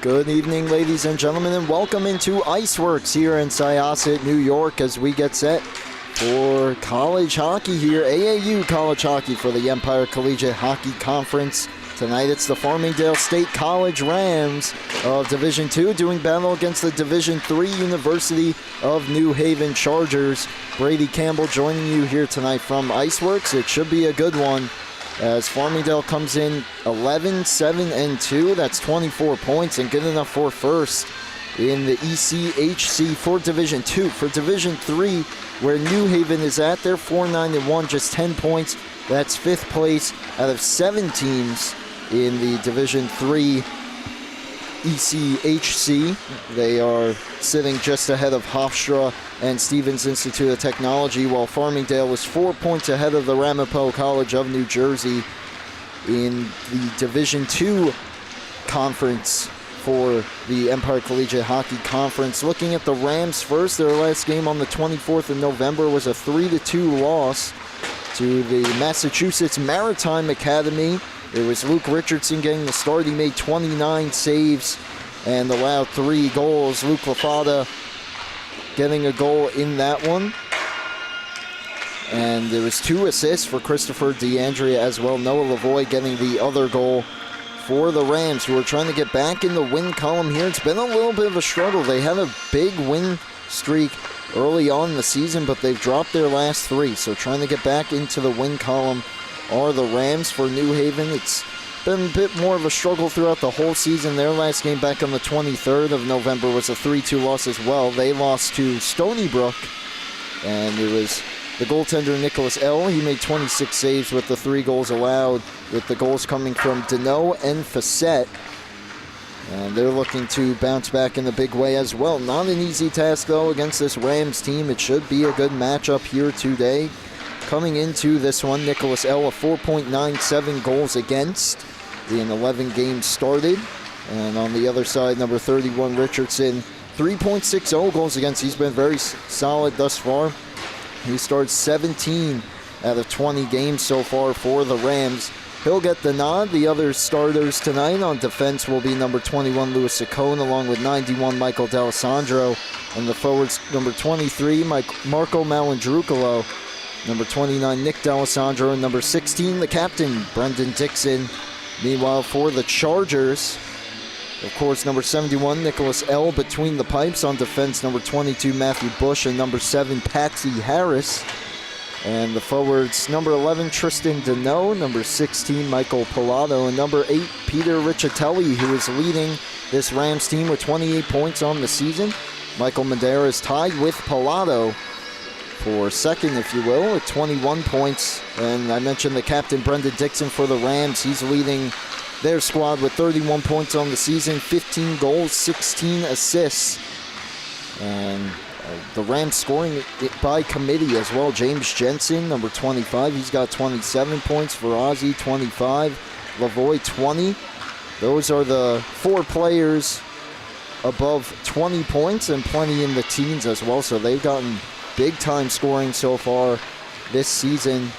Good evening, ladies and gentlemen, and welcome into Iceworks here in Syosset, New York, as we get set for college hockey here, AAU college hockey for the Empire Collegiate Hockey Conference. Tonight it's the Farmingdale State College Rams of Division II doing battle against the Division III University of New Haven Chargers. Brady Campbell joining you here tonight from Iceworks. It should be a good one, as Farmingdale comes in 11-7-2. That's 24 points and good enough for first in the ECHC for Division II. For Division III, where New Haven is at, they're 4-9-1, just 10 points. That's fifth place out of 7 teams in the Division III ECHC. They are sitting just ahead of Hofstra and Stevens Institute of Technology, while Farmingdale is 4 points ahead of the Ramapo College of New Jersey in the Division II conference for the Empire Collegiate Hockey Conference. Looking at the Rams first, their last game on the 24th of November was a 3-2 loss to the Massachusetts Maritime Academy. It was Luke Richardson getting the start. He made 29 saves and allowed 3 goals. Luke LaFada getting a goal in that one. And there was 2 assists for Christopher DeAndrea as well. Noah Lavoie getting the other goal for the Rams, who are trying to get back in the win column here. It's been a little bit of a struggle. They had a big win streak early on in the season, but they've dropped their last 3. So trying to get back into the win column are the Rams for New Haven. It's been a bit more of a struggle throughout the whole season. Their last game back on the 23rd of November was a 3-2 loss as well. They lost to Stony Brook, and it was the goaltender Nicholas L. He made 26 saves with the 3 goals allowed, with the goals coming from Deneau and Facette. And they're looking to bounce back in a big way as well. Not an easy task, though, against this Rams team. It should be a good matchup here today. Coming into this one, Nicholas L. a 4.97 goals against in 11 games started. And on the other side, number 31, Richardson, 3.60 goals against. He's been very solid thus far. He starts 17 out of 20 games so far for the Rams. He'll get the nod. The other starters tonight on defense will be number 21, Louis Saccone, along with 91, Michael D'Alessandro. And the forwards, number 23, Marco Malandrucolo, number 29, Nick D'Alessandro, and number 16, the captain, Brendan Dixon. Meanwhile, for the Chargers, of course, number 71, Nicholas L. between the pipes. On defense, number 22, Matthew Bush, and number 7, Patsy Harris. And the forwards, number 11, Tristan Deneau, number 16, Michael Pilato, and number 8, Peter Riccitelli, who is leading this Rams team with 28 points on the season. Michael Madera is tied with Pilato for second, if you will, at 21 points. And I mentioned the captain, Brendan Dixon, for the Rams. He's leading their squad with 31 points on the season, 15 goals, 16 assists. And the Rams scoring it by committee as well. James Jensen, number 25, he's got 27 points. For Ozzy, 25. Lavoie, 20. Those are the 4 players above 20 points, and plenty in the teens as well. So they've gotten big-time scoring so far this season.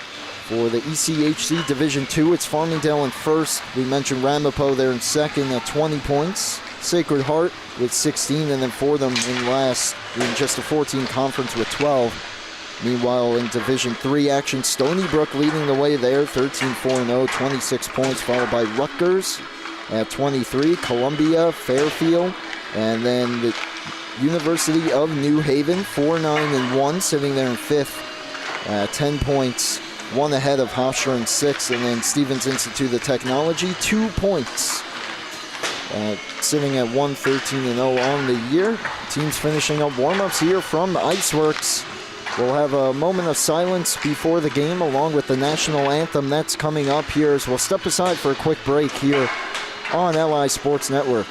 For the ECHC Division II, it's Farmingdale in first. We mentioned Ramapo there in second at 20 points. Sacred Heart with 16, and then for them in last in just a 14 conference with 12. Meanwhile, in Division III action, Stony Brook leading the way there, 13-4-0, 26 points, followed by Rutgers at 23, Columbia, Fairfield, and then the University of New Haven, 4-9-1, sitting there in fifth, 10 points, 1 ahead of Hofstra in sixth, and then Stevens Institute of Technology, 2 points, sitting at 1-13-0 on the year. Teams finishing up warm-ups here from Iceworks. We'll have a moment of silence before the game, along with the national anthem. That's coming up here as we'll step aside for a quick break here on LI Sports Network.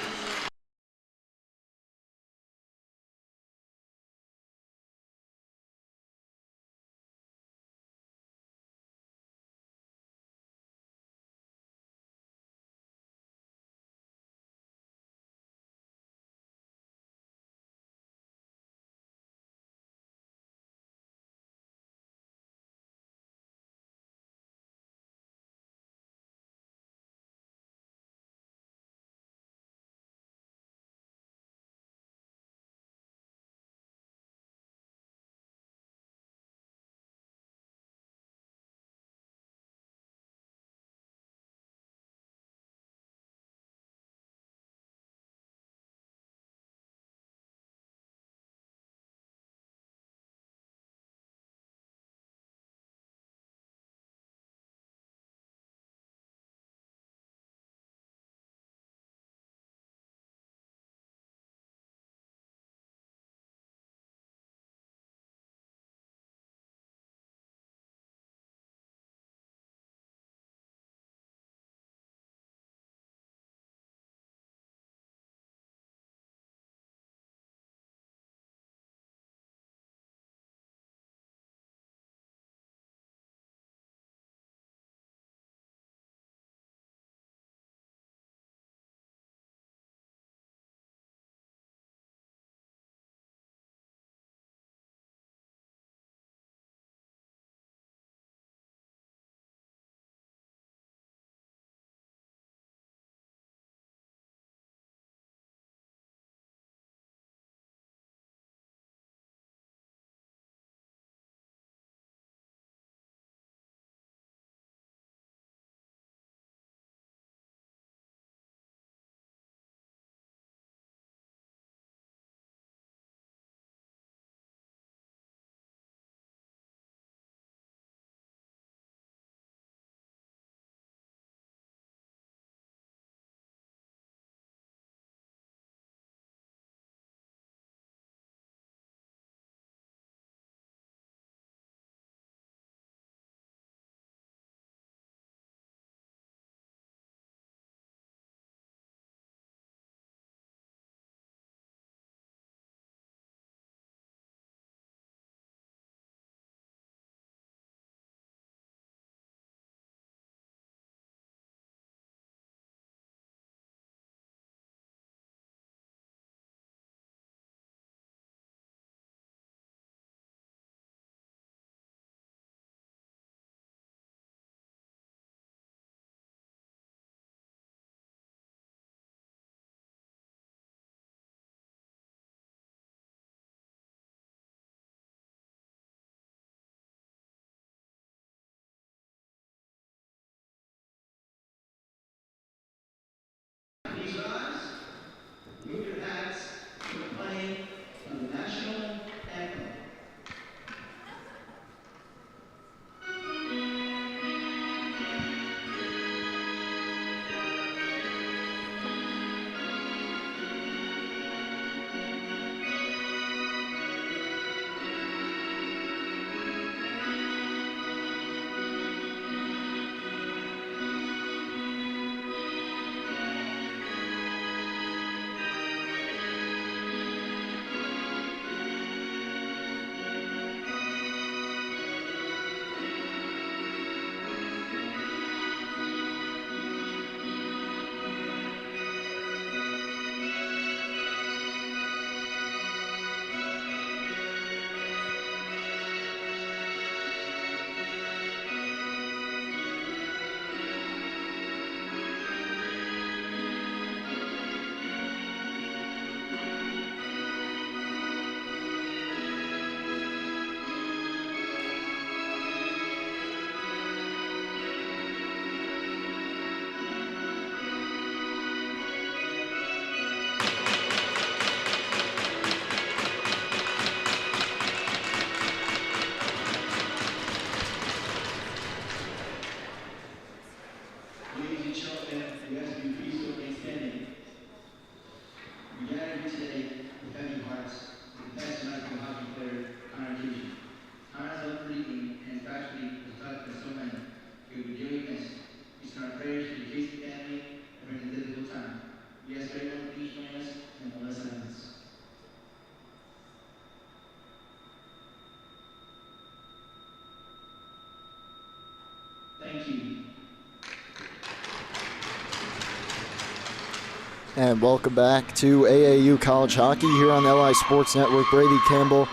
And welcome back to AAU College Hockey here on LI Sports Network. Brady Campbell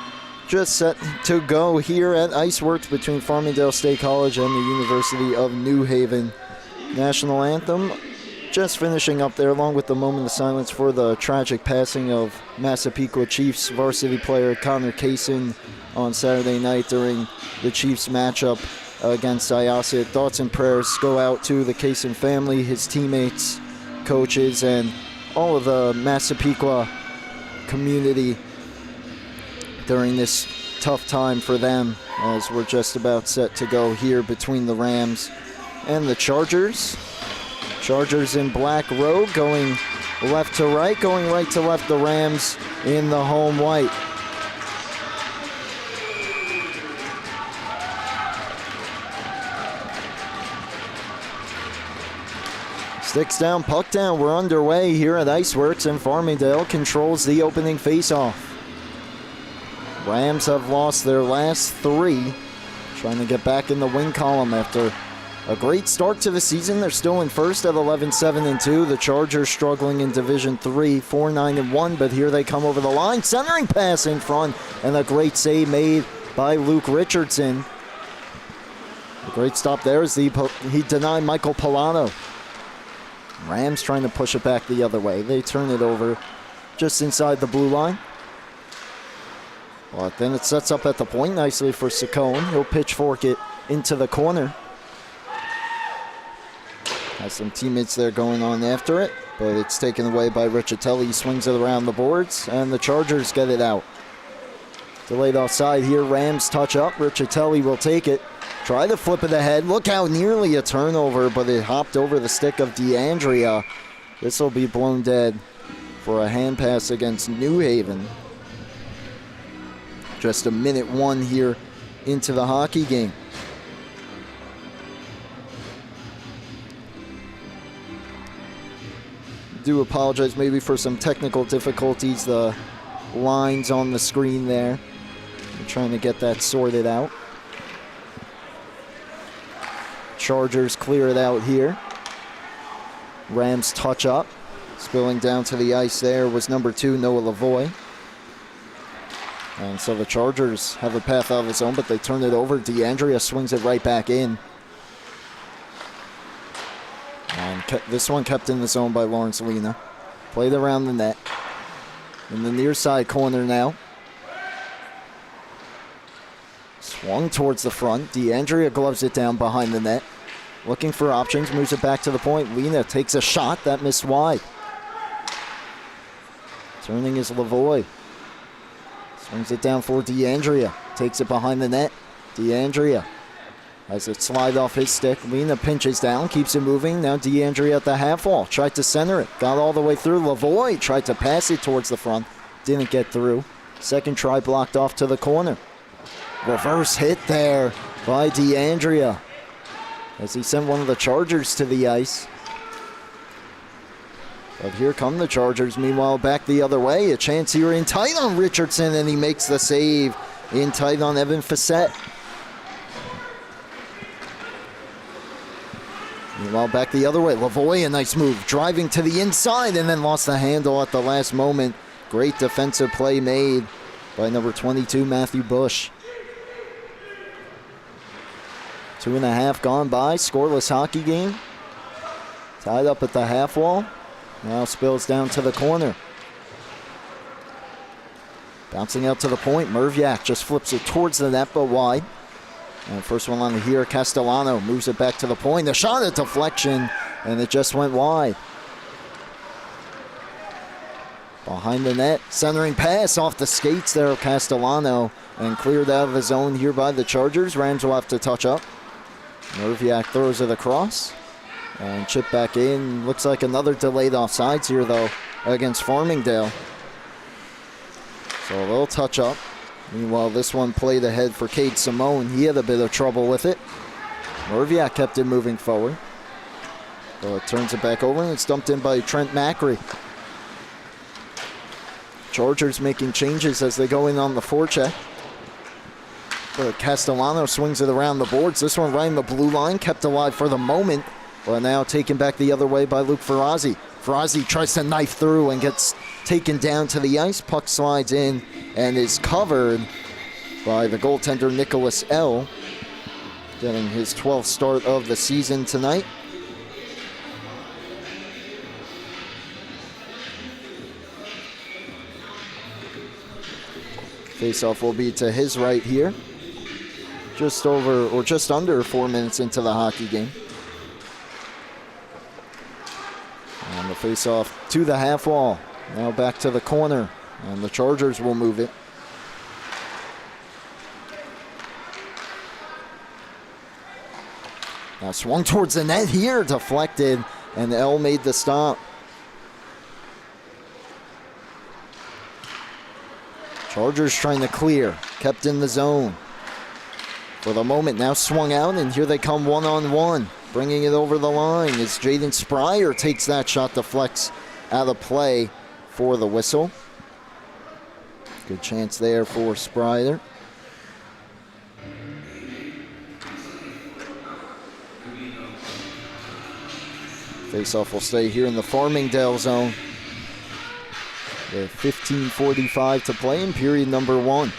just set to go here at Iceworks between Farmingdale State College and the University of New Haven. National anthem just finishing up there, along with the moment of silence for the tragic passing of Massapequa Chiefs varsity player Connor Kaysen on Saturday night during the Chiefs matchup against Syosset. Thoughts and prayers go out to the Kaysen family, his teammates, coaches, and all of the Massapequa community during this tough time for them, as we're just about set to go here between the Rams and the Chargers. Chargers in black robe going left to right, going right to left, the Rams in the home white. Sticks down, puck down. We're underway here at Iceworks, and Farmingdale controls the opening faceoff. Rams have lost their last 3, trying to get back in the win column after a great start to the season. They're still in first at 11-7-2. The Chargers struggling in Division III, 4-9-1, but here they come over the line. Centering pass in front, and a great save made by Luke Richardson. A great stop there as he denied Michael Polano. Rams trying to push it back the other way. They turn it over just inside the blue line. But then it sets up at the point nicely for Saccone. He'll pitchfork it into the corner. Has some teammates there going on after it, but it's taken away by Riccitelli. He swings it around the boards, and the Chargers get it out. Delayed offside here. Rams touch up. Riccitelli will take it. Try to flip it ahead. Look how nearly a turnover, but it hopped over the stick of DeAndrea. This will be blown dead for a hand pass against New Haven. Just a minute 1 here into the hockey game. Do apologize maybe for some technical difficulties. The lines on the screen there. We're trying to get that sorted out. Chargers clear it out here. Rams touch up. Spilling down to the ice there was number 2, Noah Lavoie. And so the Chargers have a path out of its own, but they turn it over. DeAndrea swings it right back in. And this one kept in the zone by Lawrence Lena. Played around the net. In the near side corner now. Swung towards the front. DeAndrea gloves it down behind the net. Looking for options, moves it back to the point. Lena takes a shot that missed wide. Turning is Lavoie. Swings it down for DeAndrea. Takes it behind the net. DeAndrea has it slide off his stick. Lena pinches down, keeps it moving. Now DeAndrea at the half wall. Tried to center it. Got all the way through. Lavoie tried to pass it towards the front. Didn't get through. Second try blocked off to the corner. Reverse hit there by DeAndrea as he sent one of the Chargers to the ice. But here come the Chargers. Meanwhile, back the other way. A chance here in tight on Richardson, and he makes the save in tight on Evan Facette. Meanwhile, back the other way. Lavoie, a nice move. Driving to the inside and then lost the handle at the last moment. Great defensive play made by number 22, Matthew Bush. 2.5 gone by. Scoreless hockey game. Tied up at the half wall. Now spills down to the corner. Bouncing out to the point. Merviak just flips it towards the net, but wide. And first one on here, Castellano moves it back to the point. The shot at deflection, and it just went wide. Behind the net, centering pass off the skates there of Castellano, and cleared out of the zone here by the Chargers. Rams will have to touch up. Merviak throws it across. And chip back in. Looks like another delayed offsides here, though, against Farmingdale. So a little touch up. Meanwhile, this one played ahead for Cade Simone. He had a bit of trouble with it. Merviak kept it moving forward. So it turns it back over, and it's dumped in by Trent Macri. Chargers making changes as they go in on the forecheck. But Castellano swings it around the boards. This one right in the blue line, kept alive for the moment, but now taken back the other way by Luke Ferrazzi. Ferrazzi tries to knife through and gets taken down to the ice. Puck slides in and is covered by the goaltender Nicholas L., getting his 12th start of the season tonight. Faceoff will be to his right here. Just over, or just under 4 minutes into the hockey game. And the faceoff to the half wall. Now back to the corner, and the Chargers will move it. Now swung towards the net here, deflected, and L made the stop. Chargers trying to clear, kept in the zone. For the moment, now swung out, and here they come one-on-one. Bringing it over the line as Jaden Spryer takes that shot, deflects out of play for the whistle. Good chance there for Spryer. Faceoff will stay here in the Farmingdale zone. With 15:45 to play in period number 1.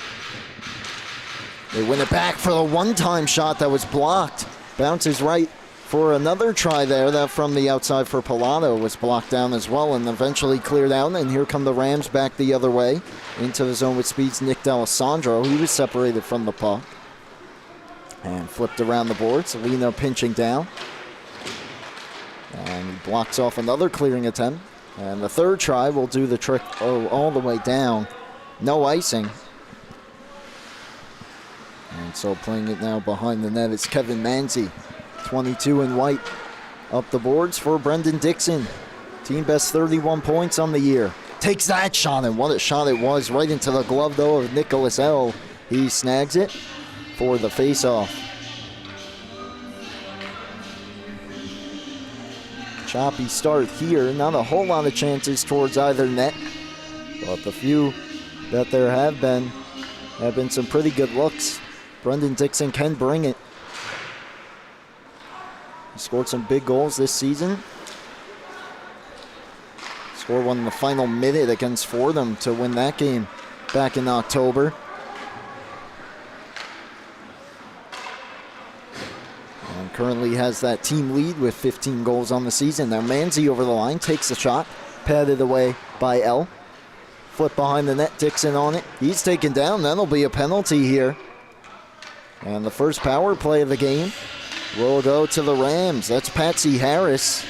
They win it back for the one-time shot that was blocked. Bounces right for another try there. That from the outside for Pilato was blocked down as well and eventually cleared out. And here come the Rams back the other way. Into the zone with speed's Nick D'Alessandro. He was separated from the puck. And flipped around the boards. Lino pinching down. And he blocks off another clearing attempt. And the third try will do the trick all the way down. No icing. And so playing it now behind the net is Kevin Manzi. 22 in white. Up the boards for Brendan Dixon. Team best 31 points on the year. Takes that shot, and what a shot it was. Right into the glove, though, of Nicholas L. He snags it for the faceoff. Choppy start here. Not a whole lot of chances towards either net. But the few that there have been some pretty good looks. Brendan Dixon can bring it. He scored some big goals this season. Scored one in the final minute against Fordham to win that game back in October. And currently has that team lead with 15 goals on the season. Now Manzi over the line, takes the shot, padded away by L. Flip behind the net, Dixon on it. He's taken down, that'll be a penalty here. And the first power play of the game will go to the Rams. That's Patsy Harris,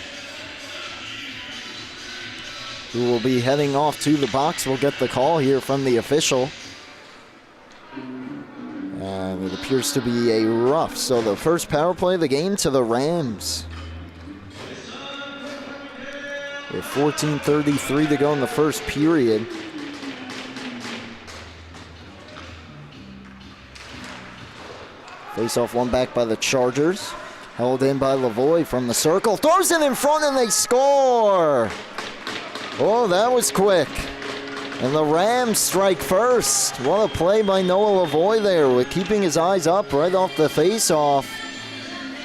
who will be heading off to the box. We'll get the call here from the official. And it appears to be a rough. So the first power play of the game to the Rams. With 14:33 to go in the first period. Face-off one back by the Chargers. Held in by Lavoie from the circle. Throws it in front and they score! Oh, that was quick. And the Rams strike first. What a play by Noah Lavoie there, with keeping his eyes up right off the face-off.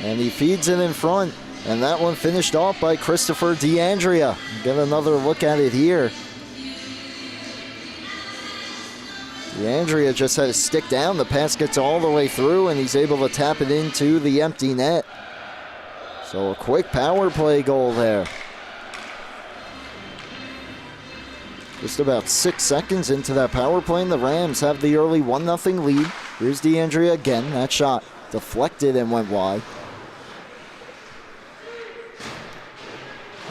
And he feeds it in front. And that one finished off by Christopher DeAndrea. Get another look at it here. DeAndrea just had to stick down. The pass gets all the way through, and he's able to tap it into the empty net. So a quick power play goal there. Just about 6 seconds into that power play, and the Rams have the early 1-0 lead. Here's DeAndrea again. That shot deflected and went wide.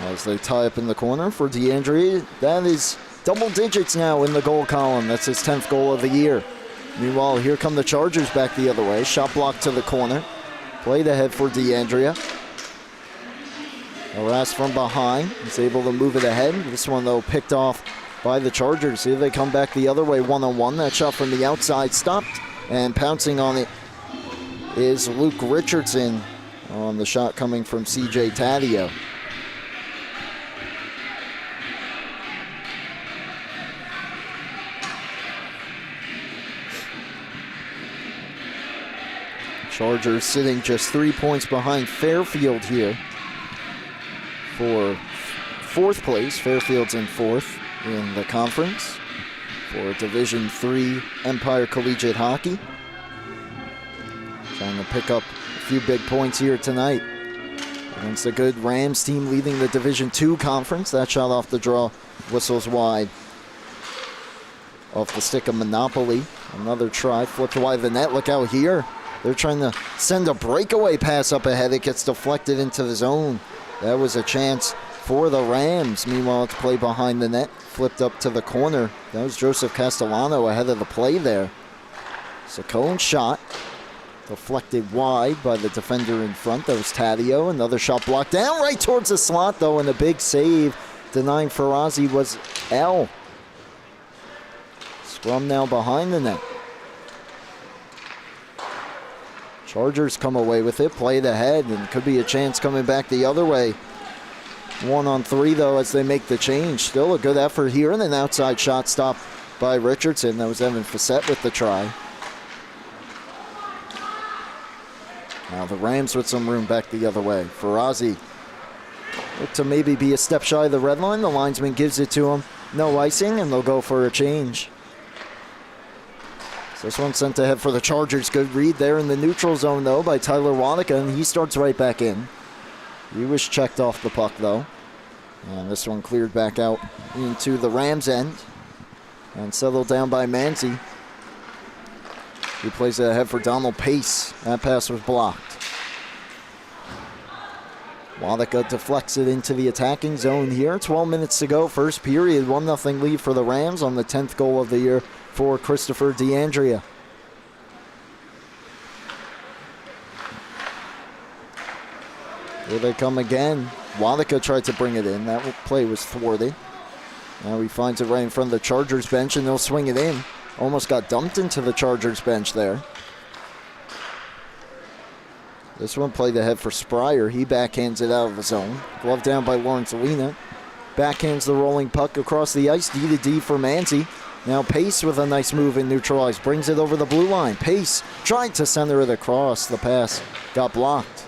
As they tie up in the corner for DeAndrea, that is double digits now in the goal column. That's his 10th goal of the year. Meanwhile, here come the Chargers back the other way. Shot blocked to the corner. Played ahead for DeAndrea. Harassed from behind. He's able to move it ahead. This one, though, picked off by the Chargers. Here they come back the other way, one-on-one. That shot from the outside stopped, and pouncing on it is Luke Richardson on the shot coming from CJ Taddeo. Chargers sitting just 3 points behind Fairfield here for fourth place. Fairfield's in fourth in the conference for Division III Empire Collegiate Hockey. Trying to pick up a few big points here tonight against a good Rams team leading the Division II conference. That shot off the draw, whistles wide. Off the stick of Monopoly. Another try, flipped wide of the net. Look out here. They're trying to send a breakaway pass up ahead. It gets deflected into the zone. That was a chance for the Rams. Meanwhile, it's play behind the net. Flipped up to the corner. That was Joseph Castellano ahead of the play there. Saccone shot. Deflected wide by the defender in front. That was Taddeo. Another shot blocked down right towards the slot, though, and a big save. Denying Farazi was L. Scrum now behind the net. Chargers come away with it, played ahead, and could be a chance coming back the other way. 1-on-3, though, as they make the change. Still a good effort here, and an outside shot stopped by Richardson. That was Evan Facette with the try. Now the Rams with some room back the other way. Farazi look to maybe be a step shy of the red line. The linesman gives it to him. No icing, and they'll go for a change. So this one sent ahead for the Chargers. Good read there in the neutral zone, though, by Tyler Wanaka, and he starts right back in. He was checked off the puck, though. And this one cleared back out into the Rams' end. And settled down by Manzi. He plays it ahead for Donald Pace. That pass was blocked. Wanaka deflects it into the attacking zone here. 12 minutes to go, first period. 1-0 lead for the Rams on the 10th goal of the year for Christopher DeAndrea. Here they come again. Wanaka tried to bring it in. That play was thwarted. Now he finds it right in front of the Chargers bench, and they'll swing it in. Almost got dumped into the Chargers bench there. This one played ahead for Spryer. He backhands it out of the zone. Glove down by Lawrence Alina. Backhands the rolling puck across the ice. D to D for Manzi. Now Pace with a nice move in neutral ice. Brings it over the blue line. Pace tried to center it across. The pass got blocked.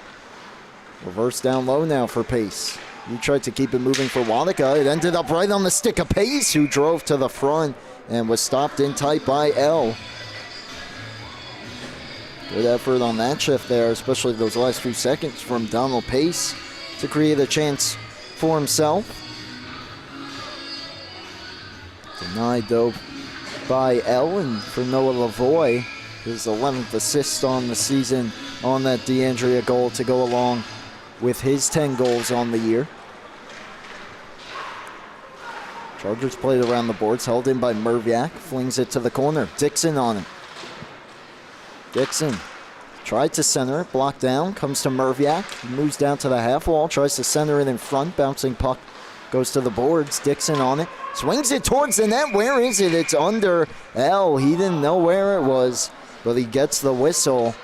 Reverse down low now for Pace. He tried to keep it moving for Wanaka. It ended up right on the stick of Pace, who drove to the front and was stopped in tight by L. Good effort on that shift there, especially those last few seconds from Donald Pace to create a chance for himself. Denied, though, by L, and for Noah Lavoie, his 11th assist on the season on that DeAndrea goal to go along with his 10 goals on the year. Chargers played around the boards, held in by Merviak, flings it to the corner. Dixon on it. Dixon tried to center it, blocked down, comes to Merviak, moves down to the half wall, tries to center it in front, bouncing puck goes to the boards. Dixon on it, swings it towards the net. Where is it? It's under L. He didn't know where it was, but he gets the whistle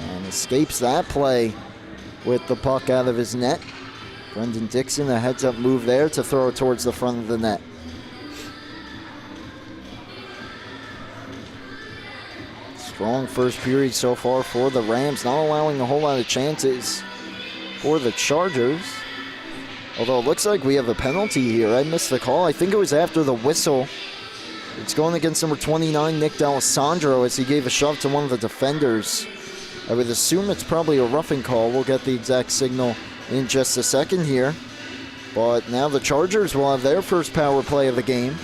and escapes that play with the puck out of his net. Brendan Dixon, a heads-up move there to throw it towards the front of the net. Strong first period so far for the Rams, not allowing a whole lot of chances for the Chargers. Although it looks like we have a penalty here. I missed the call. I think it was after the whistle. It's going against number 29, Nick D'Alessandro, as he gave a shove to one of the defenders. I would assume it's probably a roughing call. We'll get the exact signal in just a second here. But now the Chargers will have their first power play of the game.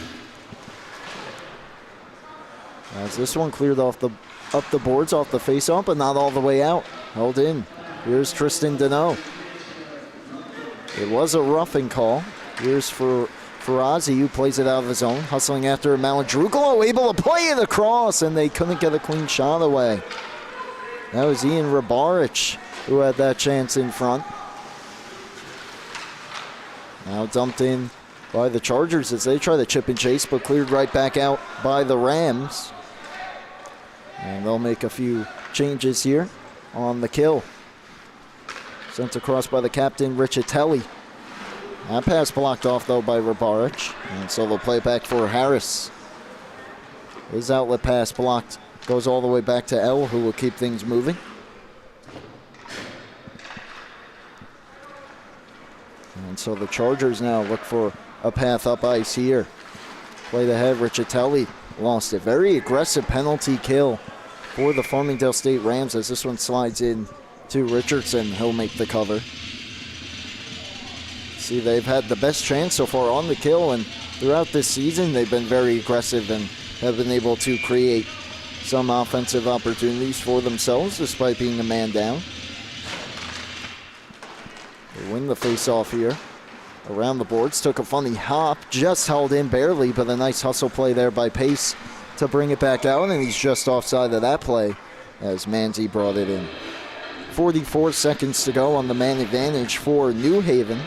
As this one cleared off up the boards, off the face-off, but not all the way out. Held in. Here's Tristan Deneau. It was a roughing call. Here's for Farazi, who plays it out of the zone. Hustling after Maladrugolo, able to play it across, and they couldn't get a clean shot away. That was Ian Rabaric who had that chance in front. Now dumped in by the Chargers as they try to chip and chase, but cleared right back out by the Rams. And they'll make a few changes here on the kill. Sent across by the captain, Richatelli. That pass blocked off, though, by Rabaric. And so they'll play back for Harris. His outlet pass blocked goes all the way back to L, who will keep things moving. And so the Chargers now look for a path up ice here. Played ahead, Riccitelli lost it. Very aggressive penalty kill for the Farmingdale State Rams as this one slides in to Richardson. He'll make the cover. See, they've had the best chance so far on the kill, and throughout this season they've been very aggressive and have been able to create some offensive opportunities for themselves despite being a man down. They win the face-off here. Around the boards, took a funny hop, just held in barely, but a nice hustle play there by Pace to bring it back out, and he's just offside of that play as Manzi brought it in. 44 seconds to go on the man advantage for New Haven.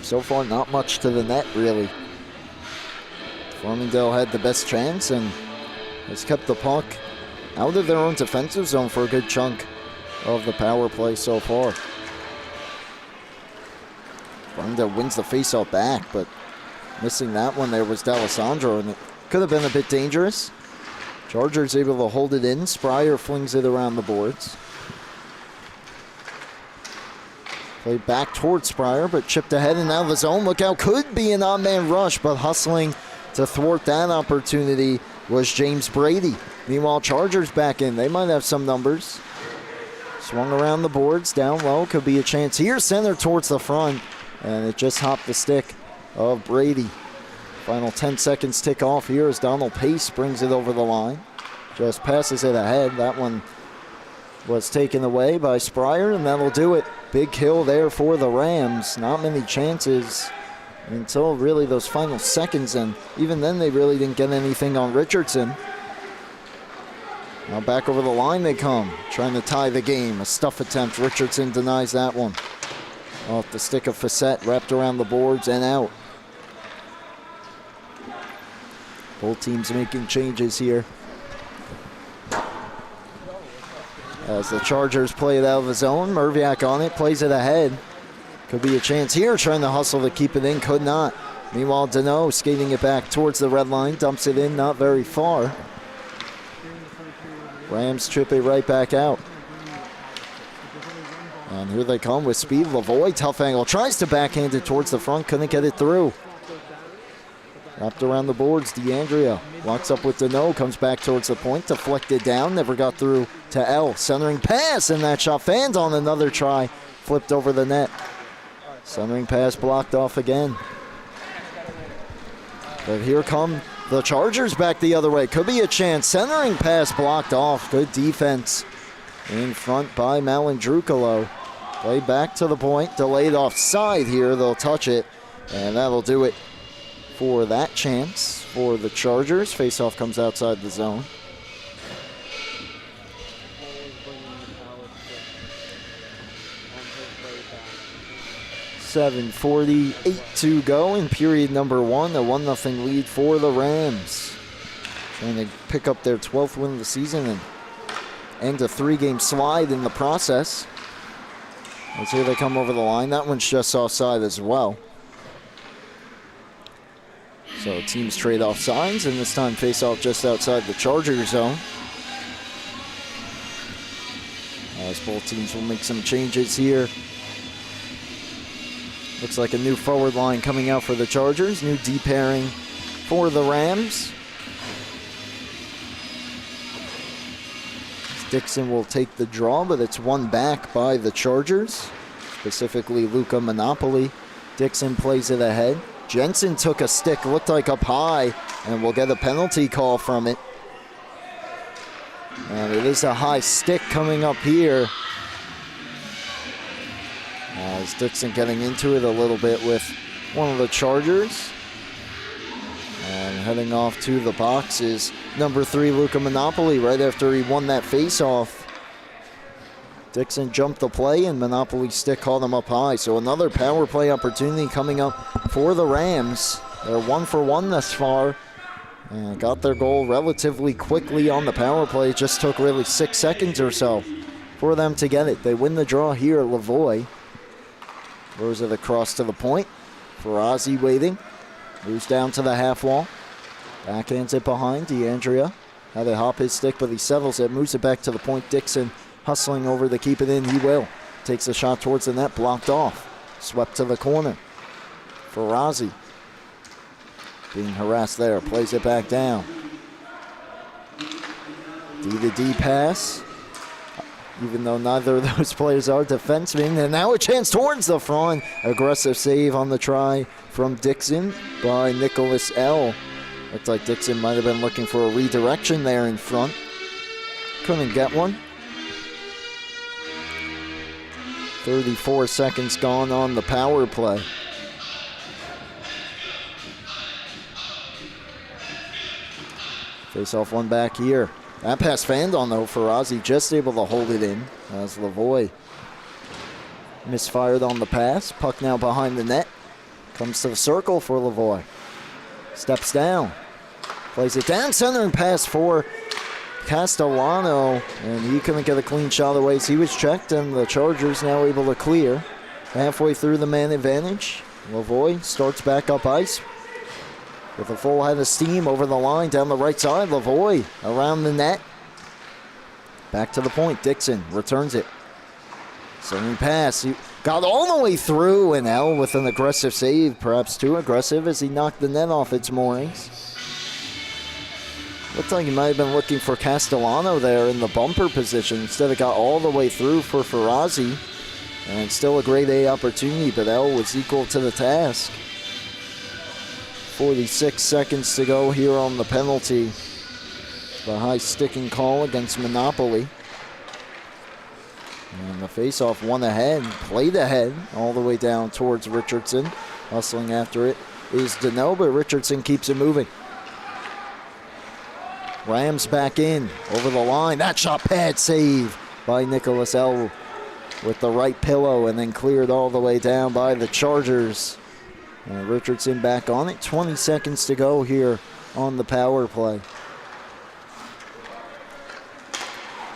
So far, not much to the net, really. Farmingdale had the best chance and has kept the puck out of their own defensive zone for a good chunk of the power play so far. Farmingdale wins the faceoff back, but missing that one there was D'Alessandro, and it could have been a bit dangerous. Chargers able to hold it in. Spryer flings it around the boards. Played back towards Spryer, but chipped ahead and out of the zone. Look out, could be an on-man rush, but hustling to thwart that opportunity was James Brady. Meanwhile, Chargers back in. They might have some numbers. Swung around the boards, down low, could be a chance here. Center towards the front, and it just hopped the stick of Brady. Final 10 seconds tick off here as Donald Pace brings it over the line. Just passes it ahead. That one was taken away by Spryer, and that'll do it. Big kill there for the Rams. Not many chances until really those final seconds, and even then they really didn't get anything on Richardson. Now back over the line they come, trying to tie the game. A stuff attempt. Richardson denies that one. Off the stick of Facette, wrapped around the boards and out. Both teams making changes here as the Chargers play it out of the zone. Merviak on it, plays it ahead. Could be a chance here, trying to hustle to keep it in, could not. Meanwhile, Deneau skating it back towards the red line, dumps it in, not very far. Rams chip it right back out. And here they come with speed. Lavoie, tough angle, tries to backhand it towards the front, couldn't get it through. Wrapped around the boards, DeAndrea locks up with Deneau, comes back towards the point, deflected down, never got through to L. Centering pass, and that shot fanned on another try, flipped over the net. Centering pass blocked off again. But here come the Chargers back the other way. Could be a chance. Centering pass blocked off. Good defense in front by Malandrukalo. Play back to the point. Delayed offside here. They'll touch it, and that'll do it for that chance for the Chargers. Faceoff comes outside the zone. .7:48 to go in period number one. A 1-0 lead for the Rams. Trying to pick up their 12th win of the season and end a 3-game slide in the process. Let's see, they come over the line. That one's just offside as well. So teams trade off signs, and this time face off just outside the Charger zone. As both teams will make some changes here. Looks like a new forward line coming out for the Chargers. New D pairing for the Rams. Dixon will take the draw, but it's won back by the Chargers, specifically Luca Monopoli. Dixon plays it ahead. Jensen took a stick, looked like up high, and will get a penalty call from it. And it is a high stick coming up here. As Dixon getting into it a little bit with one of the Chargers. And heading off to the box is number 3, Luca Monopoli, right after he won that face-off. Dixon jumped the play, and Monopoly's stick caught him up high. So another power play opportunity coming up for the Rams. They're 1 for 1 thus far. And got their goal relatively quickly on the power play. It just took really 6 seconds or so for them to get it. They win the draw here at Lavoie. Throws it across to the point. Ferrazzi waiting. Moves down to the half wall. Backhands it behind. DeAndrea Had it hop his stick, but he settles it, moves it back to the point. Dixon hustling over to keep it in. He will. Takes a shot towards the net, blocked off. Swept to the corner. Farazi being harassed there, plays it back down. D to D pass, even though neither of those players are defensemen. And now a chance towards the front. Aggressive save on the try from Dixon by Nicholas L. Looked like Dixon might have been looking for a redirection there in front. Couldn't get one. 34 seconds gone on the power play. Face off one back here. That pass fanned on though. Farazi just able to hold it in as Lavoie misfired on the pass. Puck now behind the net. Comes to the circle for Lavoie. Steps down. Plays it down. Centering pass for Castellano. And he couldn't get a clean shot away. So he was checked and the Chargers now able to clear. Halfway through the man advantage. Lavoie starts back up ice. With a full head of steam over the line down the right side. Lavoie around the net. Back to the point. Dixon returns it. Sending pass. He got all the way through, and L with an aggressive save. Perhaps too aggressive as he knocked the net off its moorings. Looked like he might have been looking for Castellano there in the bumper position. Instead, it got all the way through for Farazi. And still a grade A opportunity, but L was equal to the task. 46 seconds to go here on the penalty. The high sticking call against Monopoly. And the faceoff one ahead, played ahead, all the way down towards Richardson. Hustling after it is Deneau, but Richardson keeps it moving. Rams back in, over the line. That shot pad save by Nicholas L. with the right pillow and then cleared all the way down by the Chargers. And Richardson back on it. 20 seconds to go here on the power play.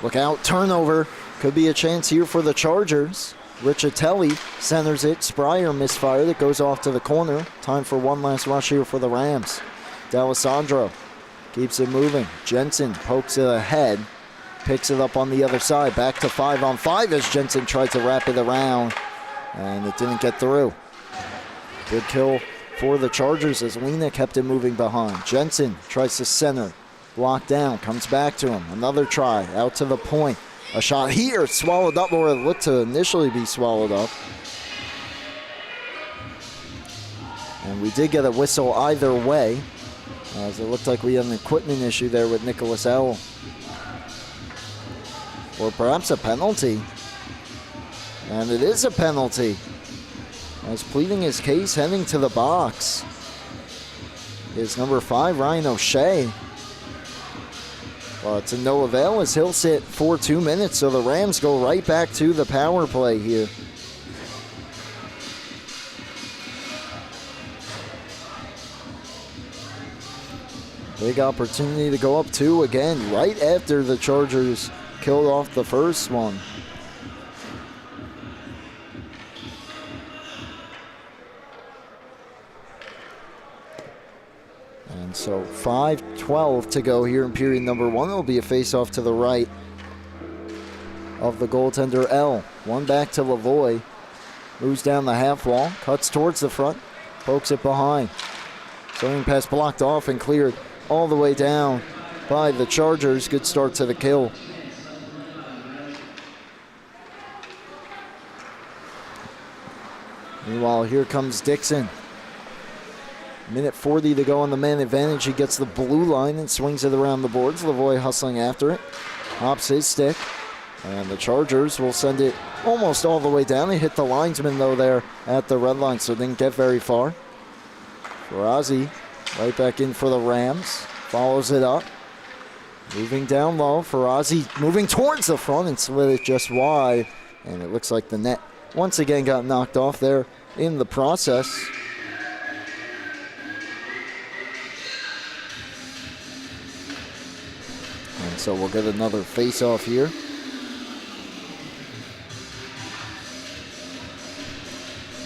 Look out, turnover. Could be a chance here for the Chargers. Riccitelli centers it. Spryer misfired. It goes off to the corner. Time for one last rush here for the Rams. D'Alessandro keeps it moving. Jensen pokes it ahead. Picks it up on the other side. Back to 5-on-5 as Jensen tried to wrap it around. And it didn't get through. Good kill for the Chargers as Lena kept it moving behind. Jensen tries to center. Blocked down. Comes back to him. Another try. Out to the point. A shot here. Swallowed up, or it looked to initially be swallowed up. And we did get a whistle either way, as it looked like we had an equipment issue there with Nicholas L. Or perhaps a penalty. And it is a penalty. As pleading his case, heading to the box is number 5, Ryan O'Shea. Well, to no avail as he'll sit for 2 minutes, so the Rams go right back to the power play here. Big opportunity to go up 2 again, right after the Chargers killed off the first one. And so 5:12 to go here in period number 1. It'll be a face-off to the right of the goaltender L. One back to Lavoie. Moves down the half wall, cuts towards the front, pokes it behind. Swinging pass blocked off and cleared all the way down by the Chargers. Good start to the kill. Meanwhile, here comes Dixon. Minute 40 to go on the man advantage. He gets the blue line and swings it around the boards. Lavoie hustling after it. Hops his stick. And the Chargers will send it almost all the way down. He hit the linesman, though, there at the red line, so didn't get very far. Farazi right back in for the Rams. Follows it up. Moving down low. Farazi moving towards the front and slid it just wide. And it looks like the net once again got knocked off there in the process. And so we'll get another face-off here.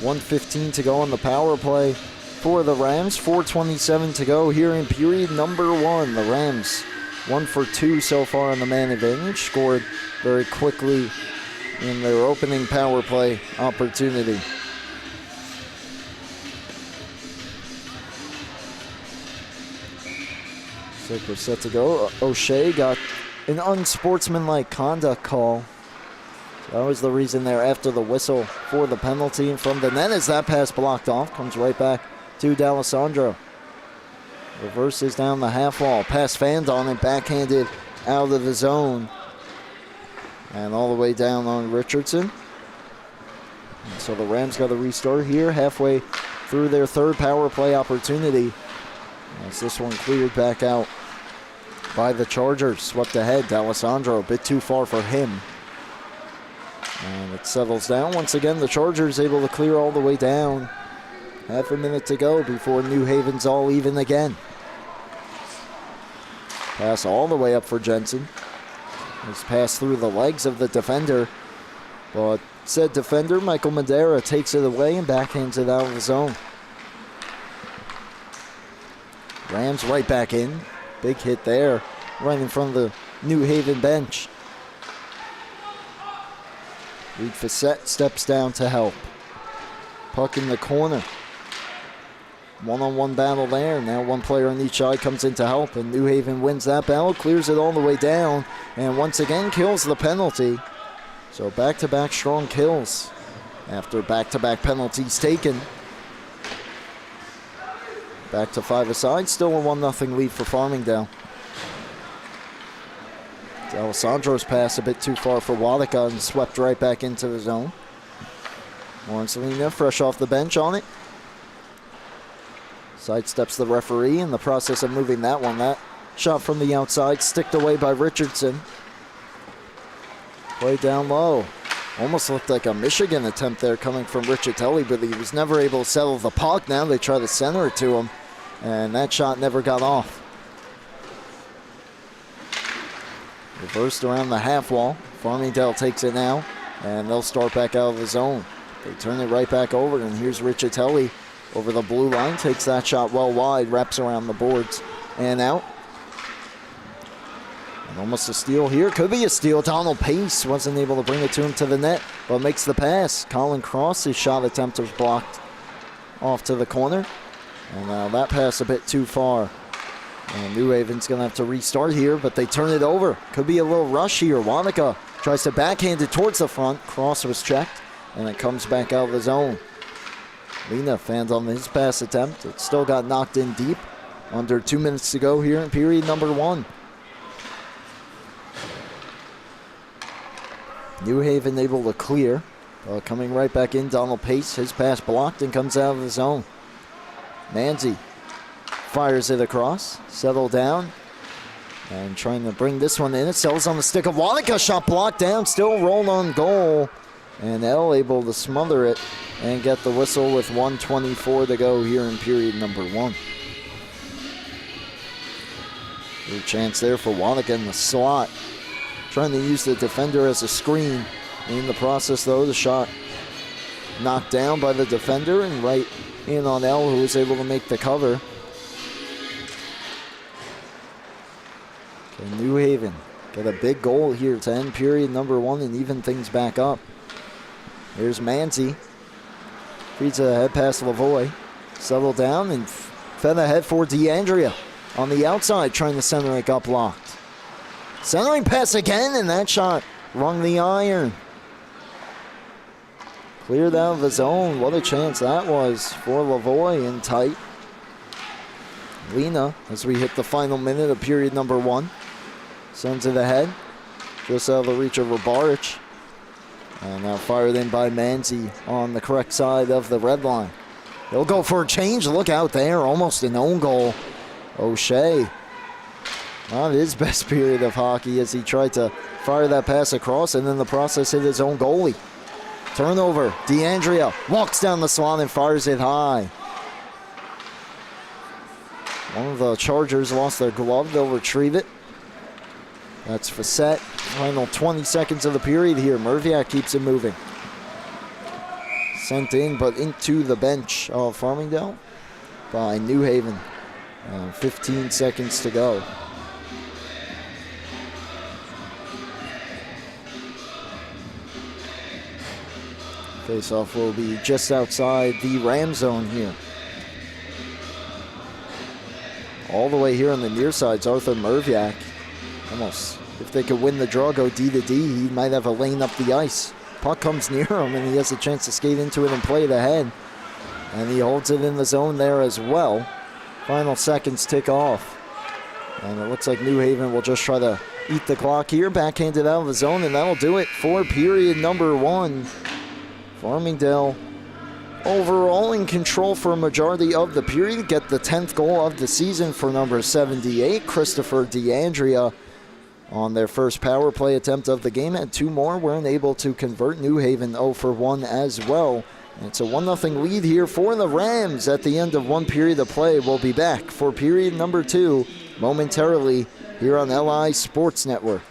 .115 to go on the power play for the Rams. 4:27 to go here in period number 1. The Rams 1 for 2 so far on the man advantage. Scored very quickly in their opening power play opportunity. So we're set to go. O'Shea got an unsportsmanlike conduct call. That was the reason there after the whistle for the penalty. And from the net as that pass blocked off, comes right back to D'Alessandro. Reverses down the half wall. Pass fanned on it, backhanded out of the zone. And all the way down on Richardson. And so the Rams got a restart here halfway through their third power play opportunity. As this one cleared back out by the Chargers. Swept ahead. D'Alessandro a bit too far for him. And it settles down. Once again, the Chargers able to clear all the way down. Half a minute to go before New Haven's all even again. Pass all the way up for Jensen. It's passed through the legs of the defender. But said defender, Michael Madera, takes it away and backhands it out of the zone. Rams right back in. Big hit there, right in front of the New Haven bench. Reed Facette steps down to help. Puck in the corner. One-on-one battle there. Now one player on each side comes in to help, and New Haven wins that battle, clears it all the way down, and once again kills the penalty. So back-to-back strong kills after back-to-back penalties taken. Back to 5 aside, still a 1-0 lead for Farmingdale. D'Alessandro's pass a bit too far for Wadika and swept right back into the zone. Lawrence Lena fresh off the bench on it. Sidesteps the referee in the process of moving that one. That shot from the outside, sticked away by Richardson. Way down low. Almost looked like a Michigan attempt there coming from Riccitelli, but he was never able to settle the puck. Now they try to center it to him, and that shot never got off. Reversed around the half wall. Farmingdale takes it now, and they'll start back out of the zone. They turn it right back over, and here's Riccitelli over the blue line. Takes that shot well wide, wraps around the boards and out. And almost a steal here. Could be a steal. Donald Pace wasn't able to bring it to him to the net, but makes the pass. Colin Cross's shot attempt was blocked off to the corner. And now that pass a bit too far. And New Haven's going to have to restart here, but they turn it over. Could be a little rush here. Wanaka tries to backhand it towards the front. Cross was checked, and it comes back out of the zone. Lena fanned on his pass attempt. It still got knocked in deep. Under 2 minutes to go here in period number 1. New Haven able to clear. Coming right back in, Donald Pace. His pass blocked and comes out of the zone. Manzi fires it across, settle down, and trying to bring this one in. It settles on the stick of Wanaka. Shot blocked down, still rolled on goal. And L able to smother it and get the whistle with 1:24 to go here in period number 1. Good chance there for Wanaka in the slot. Trying to use the defender as a screen. In the process, though, the shot knocked down by the defender and right in on L, who was able to make the cover. Okay, New Haven got a big goal here to end period number 1 and even things back up. Here's Manzi. Feeds a head past Lavoie. Settle down and fed ahead for DeAndrea on the outside, trying to center it, got blocked. Centering pass again, and that shot rung the iron. Cleared out of the zone. What a chance that was for Lavoie in tight. Lena, as we hit the final minute of period number 1, sends it ahead. Just out of the reach of Baric. And now fired in by Manzi on the correct side of the red line. He'll go for a change. Look out there. Almost an own goal. O'Shea. Not his best period of hockey as he tried to fire that pass across and in the process hit his own goalie. Turnover. DeAndrea walks down the slot and fires it high. One of the Chargers lost their glove. They'll retrieve it. That's Facette. Final 20 seconds of the period here. Merviak keeps it moving. Sent in, but into the bench of Farmingdale by New Haven. 15 seconds to go. Faceoff will be just outside the Ram zone here. All the way here on the near side's Arthur Merviak. Almost, if they could win the draw, go D to D, he might have a lane up the ice. Puck comes near him, and he has a chance to skate into it and play it ahead. And he holds it in the zone there as well. Final seconds tick off. And it looks like New Haven will just try to eat the clock here, backhanded out of the zone, and that'll do it for period number 1. Farmingdale overall in control for a majority of the period, get the 10th goal of the season for number 78, Christopher DeAndrea, on their first power play attempt of the game. Had 2 more, weren't able to convert. New Haven 0 for 1 as well. And it's a 1-0 lead here for the Rams at the end of 1 period of play. We'll be back for period number 2 momentarily here on LI Sports Network.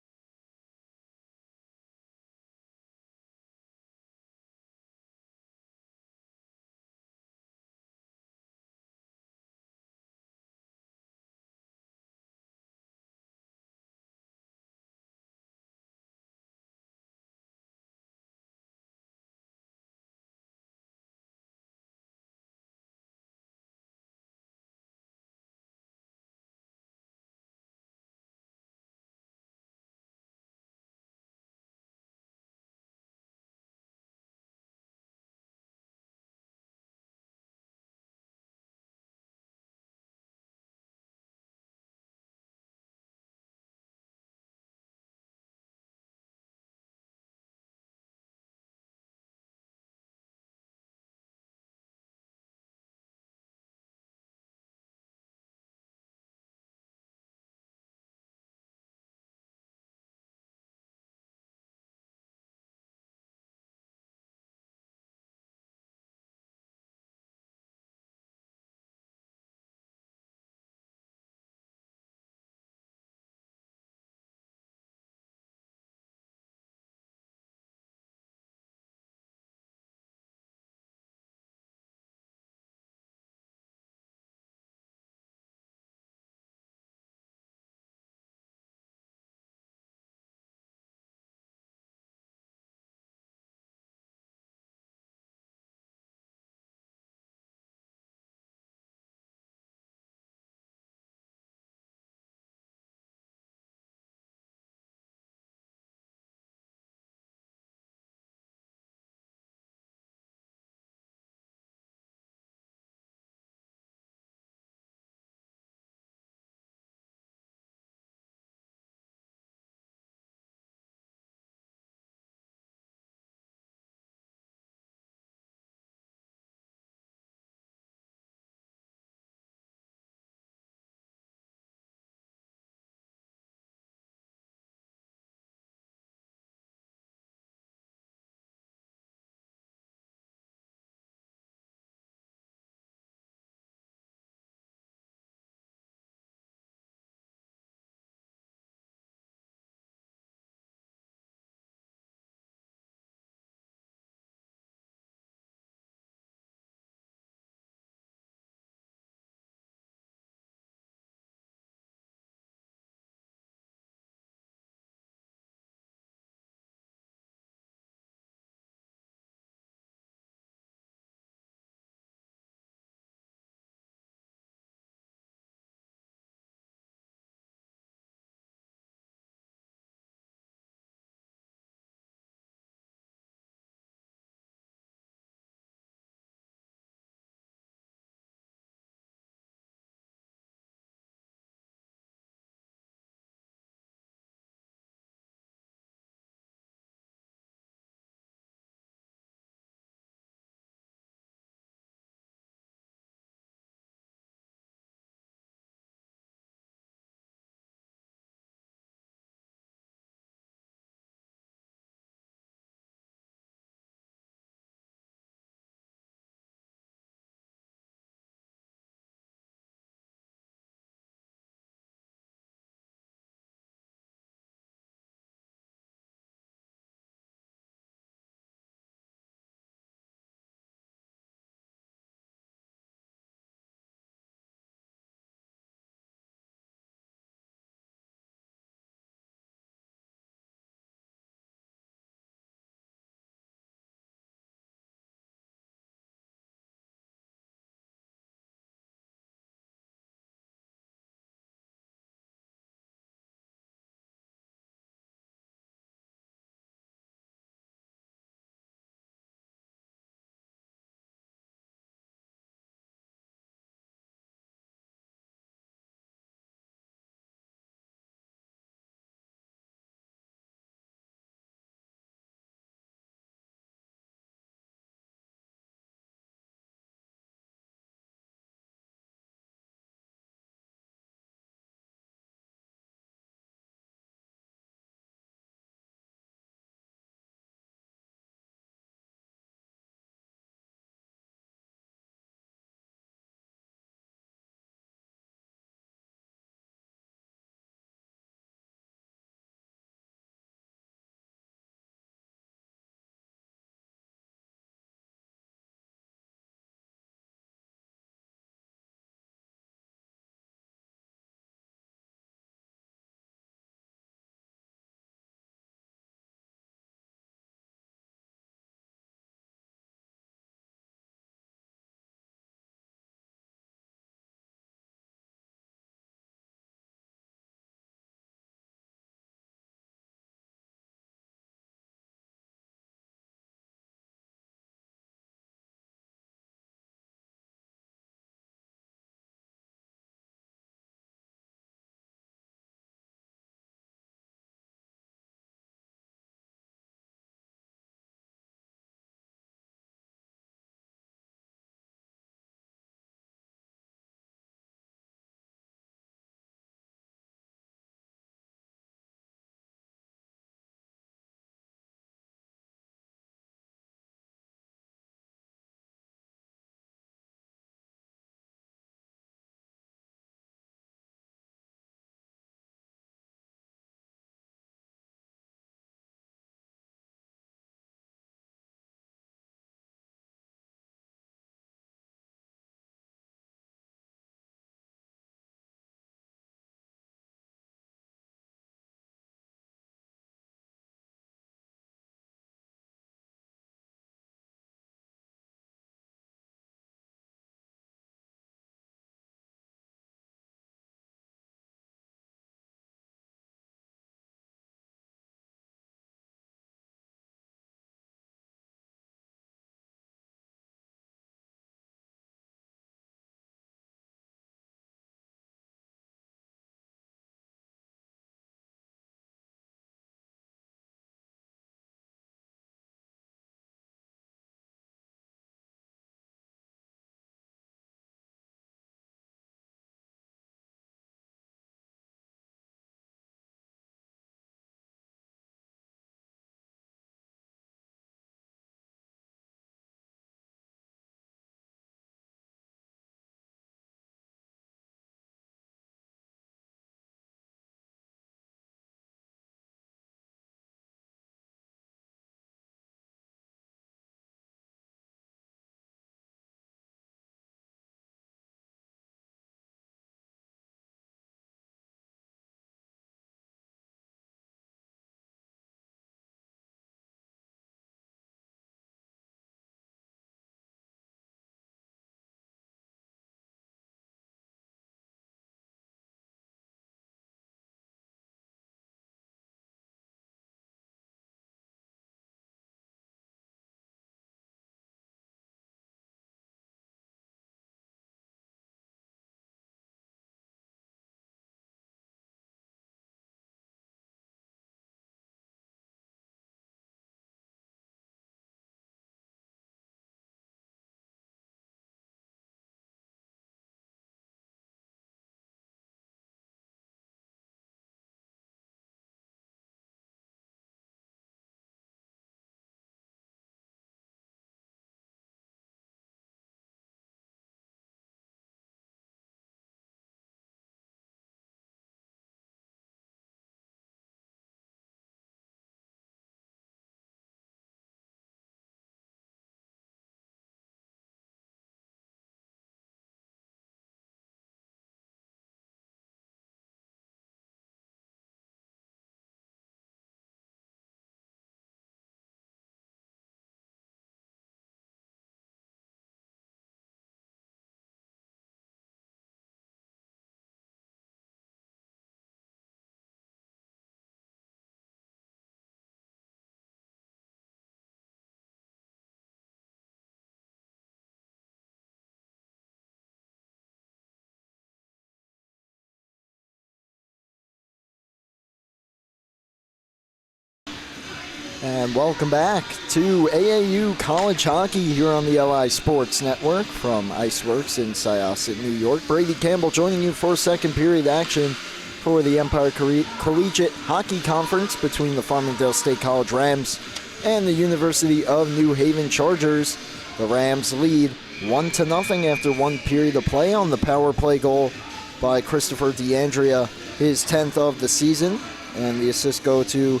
And welcome back to AAU College Hockey here on the LI Sports Network from Iceworks in Syosset, New York. Brady Campbell joining you for second period action for the Empire Collegiate Hockey Conference between the Farmingdale State College Rams and the University of New Haven Chargers. The Rams lead 1-0 after one period of play on the power play goal by Christopher DeAndrea, his 10th of the season. And the assists go to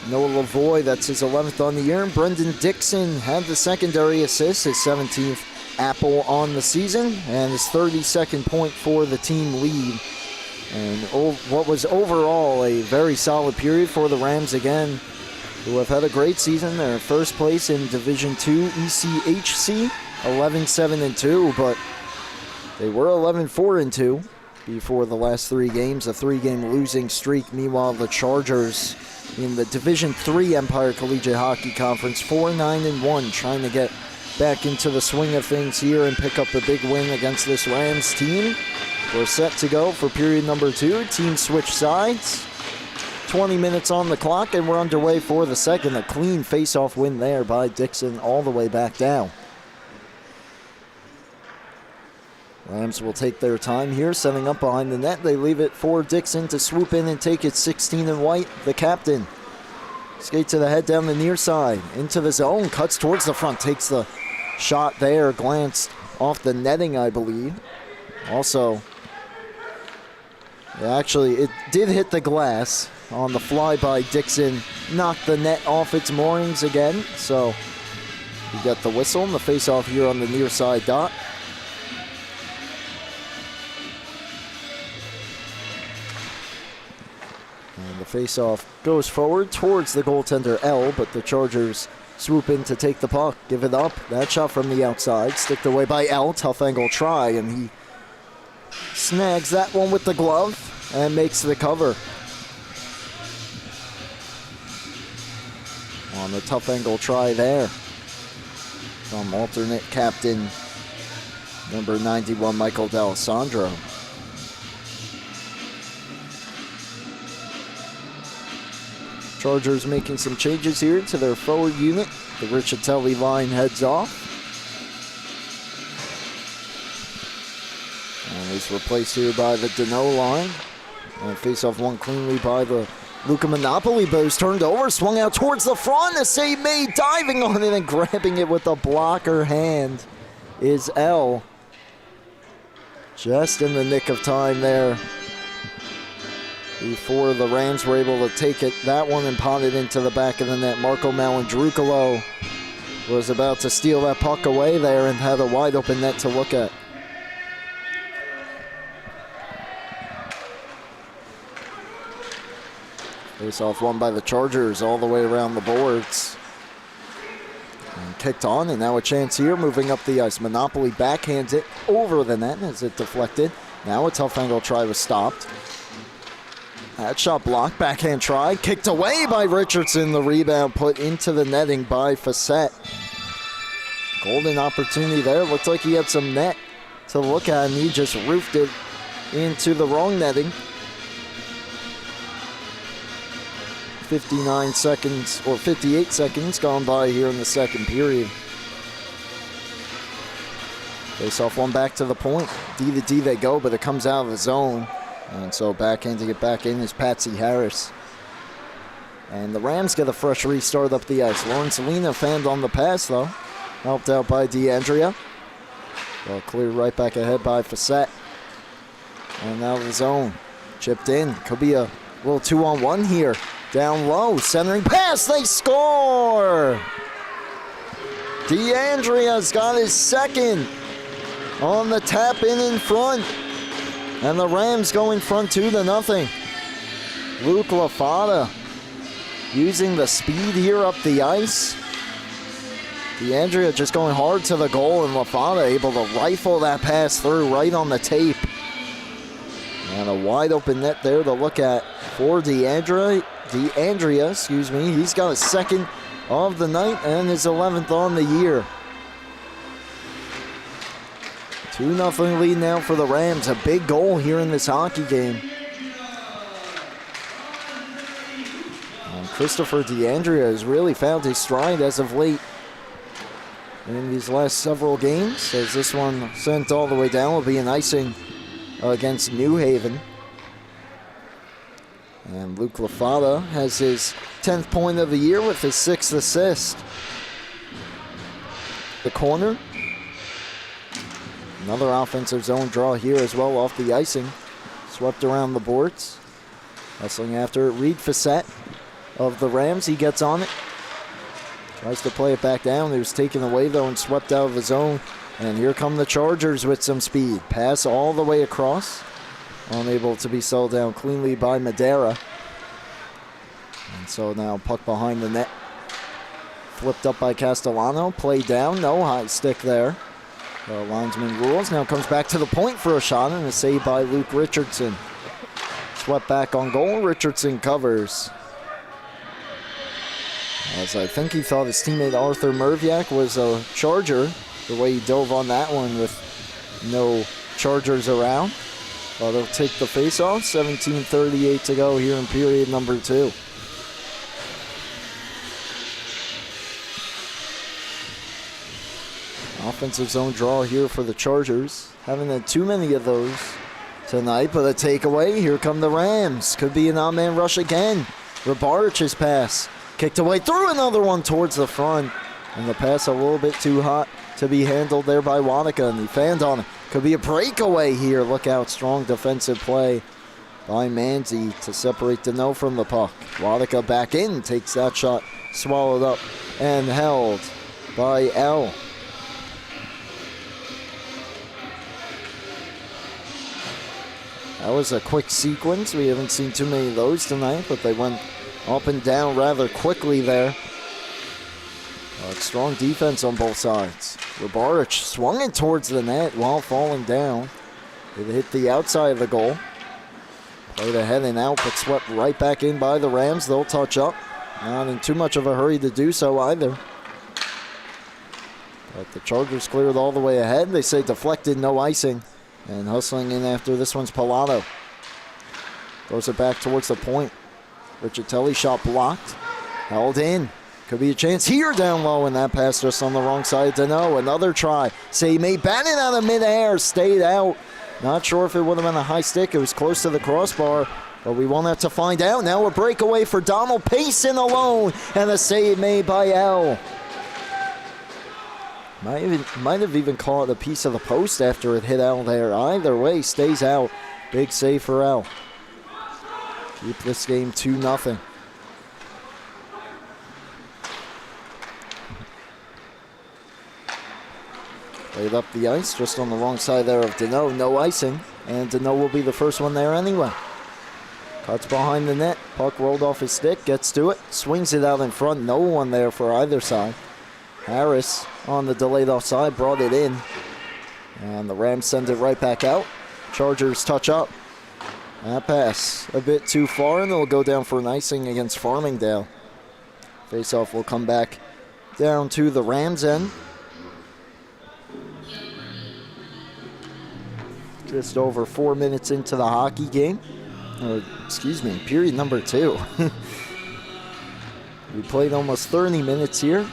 Noah Lavoie, that's his 11th on the year. And Brendan Dixon had the secondary assist, his 17th apple on the season, and his 32nd point for the team lead. And what was overall a very solid period for the Rams again, who have had a great season. They're in first place in Division II ECHC, 11-7-2, but they were 11-4-2 before the last three games, a three-game losing streak. Meanwhile, the Chargers in the Division III Empire Collegiate Hockey Conference, 4-9-1, trying to get back into the swing of things here and pick up a big win against this Rams team. We're set to go for period number 2. Team switch sides. 20 minutes on the clock, and we're underway for the second. A clean face-off win there by Dixon all the way back down. Rams will take their time here, setting up behind the net. They leave it for Dixon to swoop in and take it 16 in white, the captain. Skate to the head down the near side, into the zone, cuts towards the front, takes the shot there, glanced off the netting, I believe. Also, actually, it did hit the glass on the fly by Dixon, knocked the net off its moorings again. So, you got the whistle and the face-off here on the near side dot. The face-off goes forward towards the goaltender L, but the Chargers swoop in to take the puck, give it up. That shot from the outside, sticked away by L. Tough angle try, and he snags that one with the glove and makes the cover. On the tough angle try there from alternate captain number 91, Michael D'Alessandro. Chargers making some changes here to their forward unit. The Riccitelli line heads off. And is replaced here by the Deneau line. And face-off one cleanly by the Luca Monopoly, but is turned over, swung out towards the front. A save made, diving on it and grabbing it with a blocker hand is L. Just in the nick of time there, before the Rams were able to take it, that one and pot it into the back of the net. Marco Malandrucolo was about to steal that puck away there and had a wide open net to look at. Face-off won by the Chargers all the way around the boards. And kicked on, and now a chance here, moving up the ice. Monopoly backhands it over the net as it deflected. Now a tough angle try was stopped. That shot blocked, backhand try, kicked away by Richardson. The rebound put into the netting by Facette. Golden opportunity there. Looked like he had some net to look at, and he just roofed it into the wrong netting. 59 seconds, or 58 seconds gone by here in the second period. Face-off one back to the point. D to D they go, but it comes out of the zone. And so backhanding it back in is Patsy Harris. And the Rams get a fresh restart up the ice. Lauren Selena fanned on the pass, though. Helped out by DeAndrea. Well, cleared right back ahead by Facette. And now the zone. Chipped in. Could be a little 2-on-1 here. Down low. Centering pass. They score! DeAndrea's got his second on the tap in front. And the Rams go in front 2-0. Luke LaFada using the speed here up the ice. DeAndrea just going hard to the goal, and LaFada able to rifle that pass through right on the tape. And a wide open net there to look at for DeAndrea. He's got his second of the night and his 11th on the year. 2-0 lead now for the Rams. A big goal here in this hockey game. And Christopher DeAndrea has really found his stride as of late in these last several games, as this one sent all the way down will be an icing against New Haven. And Luke Lafada has his 10th point of the year with his 6th assist. The corner. Another offensive zone draw here as well off the icing. Swept around the boards. Hustling after it. Reed Facette of the Rams. He gets on it. Tries to play it back down. It was taken away though and swept out of the zone. And here come the Chargers with some speed. Pass all the way across. Unable to be settled down cleanly by Madera. And so now puck behind the net. Flipped up by Castellano. Play down. No high stick there. The linesman rules. Now comes back to the point for a shot and a save by Luke Richardson. Swept back on goal. Richardson covers. As I think he thought his teammate Arthur Merviak was a Charger, the way he dove on that one with no Chargers around. But they'll take the face-off. 17:38 to go here in period number 2. Offensive zone draw here for the Chargers. Haven't had too many of those tonight, but a takeaway. Here come the Rams. Could be an odd-man rush again. Rabarich's pass. Kicked away, threw another one towards the front. And the pass a little bit too hot to be handled there by Wanaka, and he fanned on it. Could be a breakaway here. Look out, strong defensive play by Manzi to separate Deneau from the puck. Wanaka back in, takes that shot, swallowed up and held by L. That was a quick sequence. We haven't seen too many of those tonight, but they went up and down rather quickly there. Strong defense on both sides. Rabarich swung it towards the net while falling down. It hit the outside of the goal. Played ahead and out, but swept right back in by the Rams. They'll touch up. Not in too much of a hurry to do so either. But the Chargers cleared all the way ahead. They say deflected, no icing. And hustling in after this one's Pilato. Throws it back towards the point. Riccitelli shot blocked. Held in. Could be a chance here down low, and that pass just on the wrong side. Deneau, another try. Say may batted out of midair, stayed out. Not sure if it would have been a high stick. It was close to the crossbar, but we won't have to find out. Now a breakaway for Donald Payson alone, and a save made by L. Might have even caught a piece of the post after it hit out there. Either way, stays out. Big save for L. Keep this game 2-0. Played up the ice, just on the wrong side there of Deneau. No icing, and Deneau will be the first one there anyway. Cuts behind the net. Puck rolled off his stick, gets to it, swings it out in front. No one there for either side. Harris on the delayed offside, brought it in. And the Rams send it right back out. Chargers touch up. That pass a bit too far, and they'll go down for an icing against Farmingdale. Face-off will come back down to the Rams' end. Just over 4 minutes into the hockey game. Excuse me, period number 2. We played almost 30 minutes here.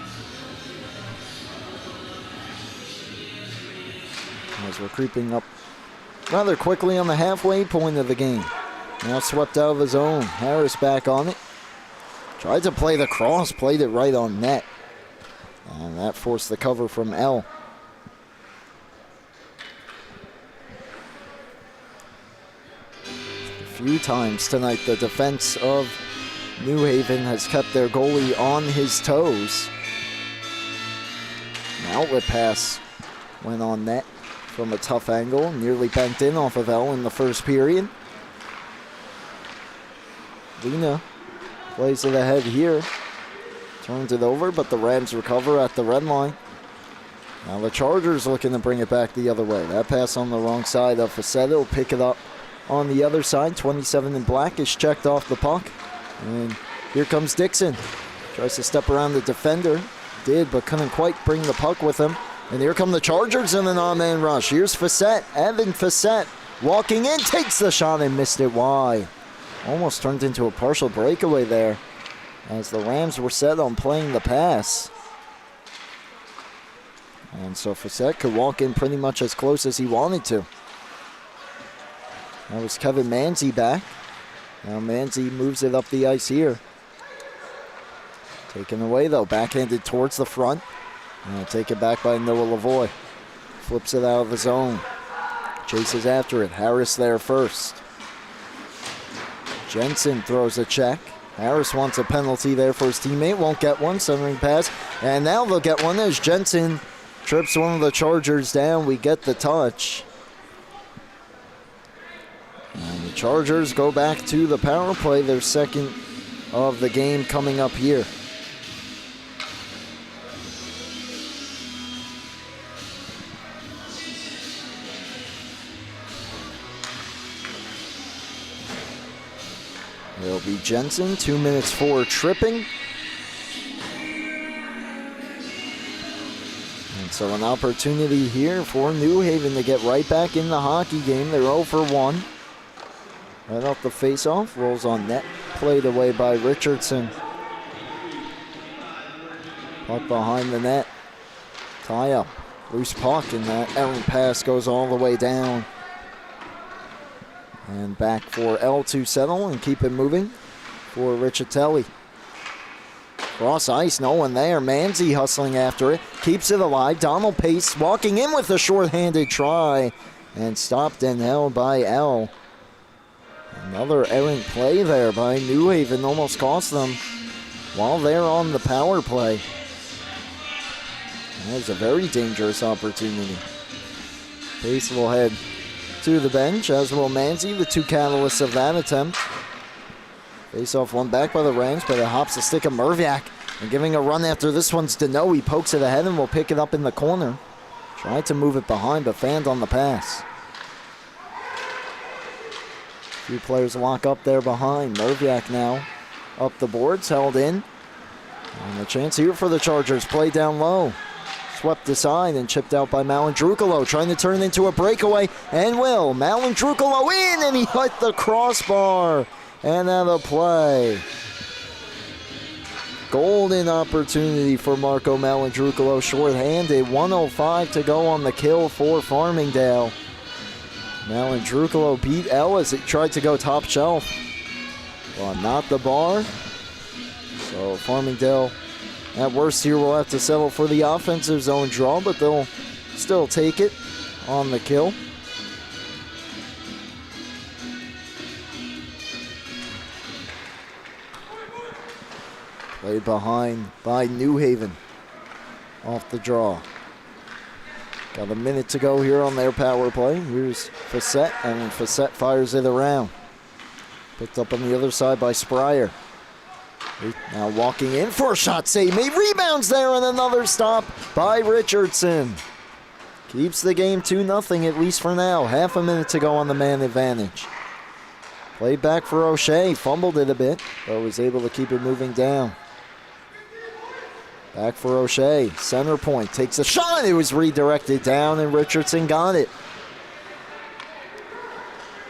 As we're creeping up rather quickly on the halfway point of the game. Now swept out of the zone. Harris back on it. Tried to play the cross, played it right on net. And that forced the cover from L. A few times tonight the defense of New Haven has kept their goalie on his toes. An outlet pass went on net from a tough angle, nearly banked in off of L in the first period. Lena plays it ahead here. Turns it over, but the Rams recover at the red line. Now the Chargers looking to bring it back the other way. That pass on the wrong side of Facetta will pick it up on the other side. 27 in black is checked off the puck. And here comes Dixon. Tries to step around the defender. Did, but couldn't quite bring the puck with him. And here come the Chargers in an on-man rush. Here's Facette, Evan Facette, walking in, takes the shot and missed it wide. Almost turned into a partial breakaway there. as the Rams were set on playing the pass. And so Facette could walk in pretty much as close as he wanted to. That was Kevin Manzi back. Now Manzi moves it up the ice here. Taken away though, backhanded towards the front. And take it back by Noah Lavoie. Flips it out of the zone. Chases after it. Harris there first. Jensen throws a check. Harris wants a penalty there for his teammate. Won't get one. Centering pass. And now they'll get one as Jensen trips one of the Chargers down. We get the touch. And the Chargers go back to the power play. Their second of the game coming up here. It'll be Jensen, 2 minutes for tripping. And so an opportunity here for New Haven to get right back in the hockey game. They're 0 for 1. Right off the faceoff, rolls on net, played away by Richardson. Puck behind the net. Tie up, loose puck, and that errant pass goes all the way down. And back for L to settle and keep it moving for Riccitelli. Cross ice, no one there. Manzi hustling after it. Keeps it alive. Donald Pace walking in with a shorthanded try. And stopped and held by L. Another errant play there by New Haven. Almost cost them while they're on the power play. That was a very dangerous opportunity. Pace will head to the bench, as will Manzi, the two catalysts of that attempt. Face-off one back by the Rams, but it hops the stick of Merviak. And giving a run after this one's Deneau. He pokes it ahead and will pick it up in the corner. Tried to move it behind, but fanned on the pass. A few players lock up there behind. Merviak now up the boards, held in. And a chance here for the Chargers. Play down low. Swept aside and chipped out by Malandrukalo, trying to turn it into a breakaway, and will. Malandrukalo in, and he hit the crossbar, and out of play. Golden opportunity for Marco Malandrukalo, short-handed. 1:05 to go on the kill for Farmingdale. Malandrukalo beat L as it tried to go top shelf, well, not the bar. So Farmingdale, at worst here, will have to settle for the offensive zone draw, but they'll still take it on the kill. Played behind by New Haven off the draw. Got a minute to go here on their power play. Here's Facette, and Facette fires it around. Picked up on the other side by Spryer. Now walking in for a shot save. Made rebounds there, and another stop by Richardson. Keeps the game 2-0, at least for now. Half a minute to go on the man advantage. Played back for O'Shea. Fumbled it a bit, but was able to keep it moving down. Back for O'Shea. Center point. Takes a shot. It was redirected down, and Richardson got it.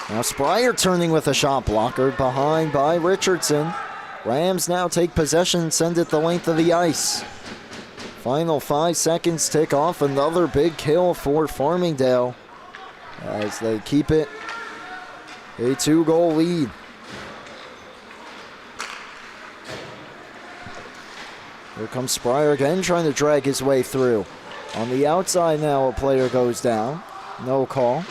Now Spryer turning with a shot blocker. Behind by Richardson. Rams now take possession and send it the length of the ice. Final 5 seconds tick off. Another big kill for Farmingdale as they keep it a 2-goal lead. Here comes Spryer again, trying to drag his way through. On the outside now, a player goes down. No call.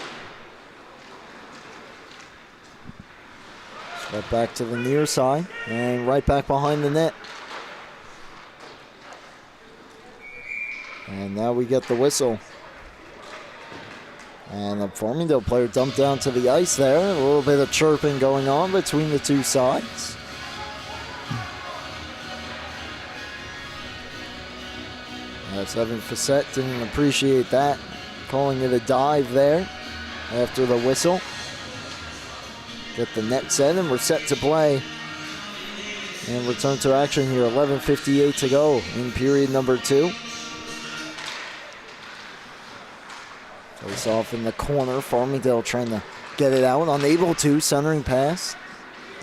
Swept back to the near side and right back behind the net. And now we get the whistle. And the Farmingdale player dumped down to the ice there. A little bit of chirping going on between the two sides. As Evan Facette didn't appreciate that. Calling it a dive there after the whistle. Get the net set, and we're set to play. And return to action here. 11:58 to go in period number 2. Face off in the corner. Farmingdale trying to get it out. Unable to. Centering pass.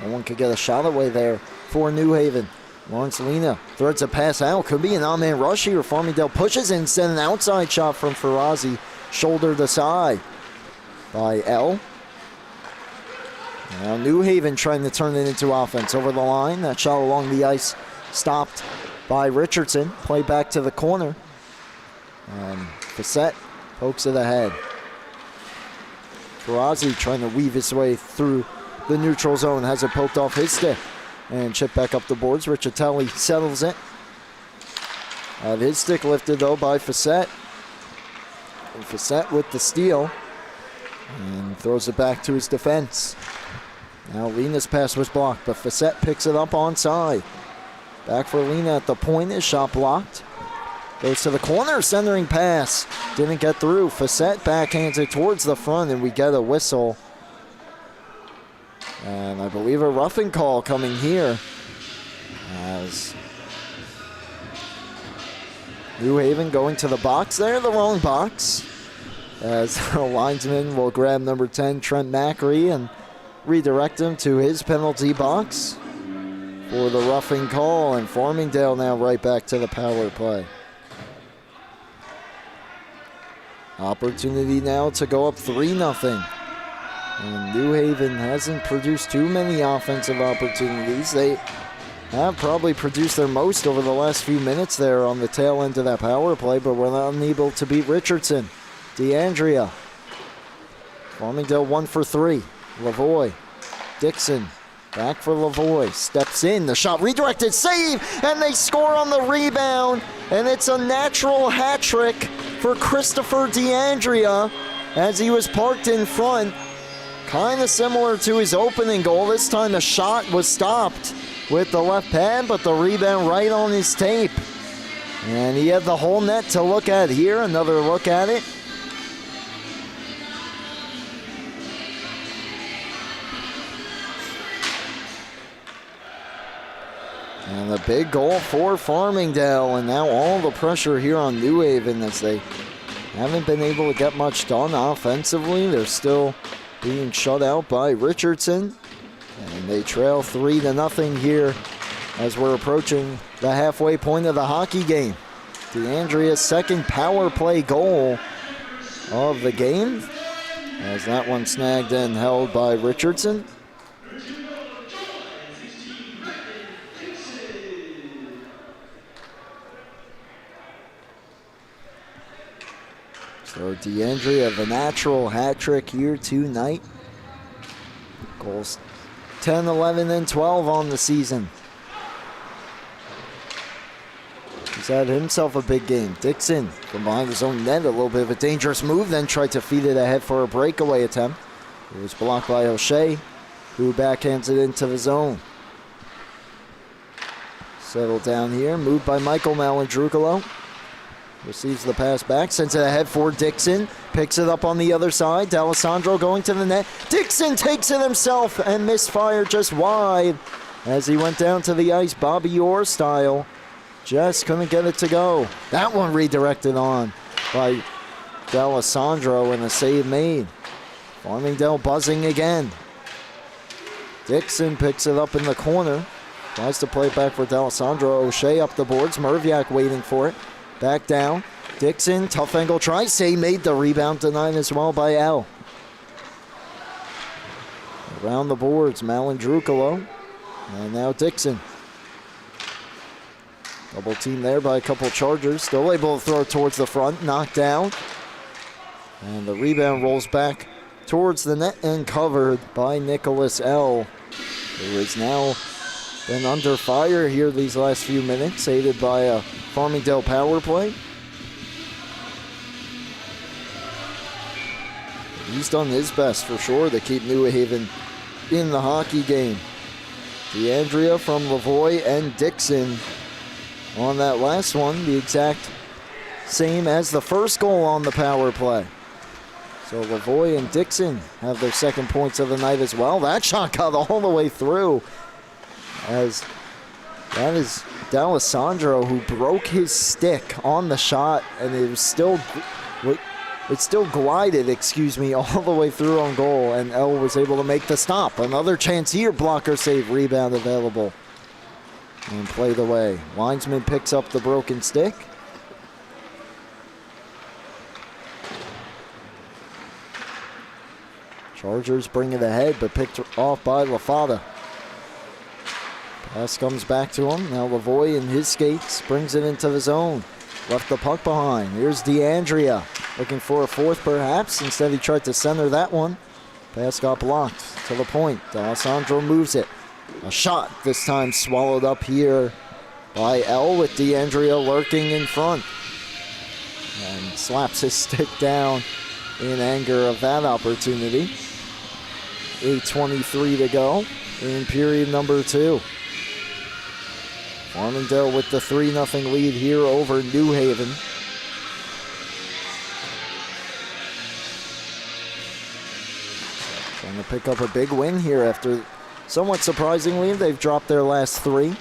No one could get a shot away there for New Haven. Lawrence Lena threads a pass out. Could be an on-man rush here. Farmingdale pushes in, send an outside shot from Farazi. Shouldered aside by L. Now New Haven trying to turn it into offense. Over the line. That shot along the ice stopped by Richardson. Play back to the corner. And Facette pokes it ahead. Farazi trying to weave his way through the neutral zone. Has it poked off his stick. And chip back up the boards. Riccitelli settles it. Had his stick lifted though by Facette. And Facette with the steal. And throws it back to his defense. Now Lena's pass was blocked, but Facette picks it up onside. Back for Lena at the point. His shot blocked. Goes to the corner, centering pass. Didn't get through. Facette backhands it towards the front, and we get a whistle. And I believe a roughing call coming here. As New Haven going to the box. They're the wrong box. As the linesman will grab number 10, Trent Macri, and redirect him to his penalty box for the roughing call. And Farmingdale now right back to the power play. Opportunity now to go up 3-0. And New Haven hasn't produced too many offensive opportunities. They have probably produced their most over the last few minutes there on the tail end of that power play, but were not unable to beat Richardson. DeAndrea. Farmingdale 1 for 3. Lavoie. Dixon. Back for Lavoie. Steps in. The shot redirected. Save! And they score on the rebound. And it's a natural hat trick for Christopher DeAndrea as he was parked in front. Kind of similar to his opening goal. This time the shot was stopped with the left pad, but the rebound right on his tape. And he had the whole net to look at here. Another look at it. And a big goal for Farmingdale, and now all the pressure here on New Haven as they haven't been able to get much done offensively. They're still being shut out by Richardson, and they trail 3-0 here as we're approaching the halfway point of the hockey game. DeAndrea's second power play goal of the game, as that one snagged and held by Richardson. So DeAndrea, the natural hat trick here tonight. Goals 10, 11, and 12 on the season. He's had himself a big game. Dixon from behind his own net, a little bit of a dangerous move, then tried to feed it ahead for a breakaway attempt. It was blocked by O'Shea, who backhands it into the zone. Settled down here, moved by Michael Malandrucolo. Receives the pass back, sends it ahead for Dixon. Picks it up on the other side. D'Alessandro going to the net. Dixon takes it himself and misfired just wide as he went down to the ice, Bobby Orr style. Just couldn't get it to go. That one redirected on by D'Alessandro and a save made. Farmingdale buzzing again. Dixon picks it up in the corner. Tries to play it back for D'Alessandro. O'Shea up the boards. Merviak waiting for it. Back down. Dixon, tough angle try. Say made the rebound, denied as well by L. Around the boards, Malandrucolo. And now Dixon. Double team there by a couple Chargers. Still able to throw it towards the front. Knocked down. And the rebound rolls back towards the net and covered by Nicholas L., who is now been under fire here these last few minutes, aided by a Farmingdale power play. He's done his best for sure to keep New Haven in the hockey game. DeAndrea from Lavoie and Dixon on that last one, the exact same as the first goal on the power play. So Lavoie and Dixon have their second points of the night as well. That shot got all the way through, as that is D'Alessandro who broke his stick on the shot, and it still glided, all the way through on goal, and L was able to make the stop. Another chance here, blocker save, rebound available. and played away. Linesman picks up the broken stick. Chargers bring it ahead, but picked off by LaFada. Pass comes back to him. Now Lavoie in his skates brings it into the zone. Left the puck behind. Here's DeAndrea looking for a fourth perhaps. Instead he tried to center that one. Pass got blocked to the point. D'Alessandro moves it. A shot this time swallowed up here by L with DeAndrea lurking in front. And slaps his stick down in anger of that opportunity. 8:23 to go in period number 2. Farmingdale with the 3-0 lead here over New Haven. Trying to pick up a big win here after, somewhat surprisingly, they've dropped their last 3.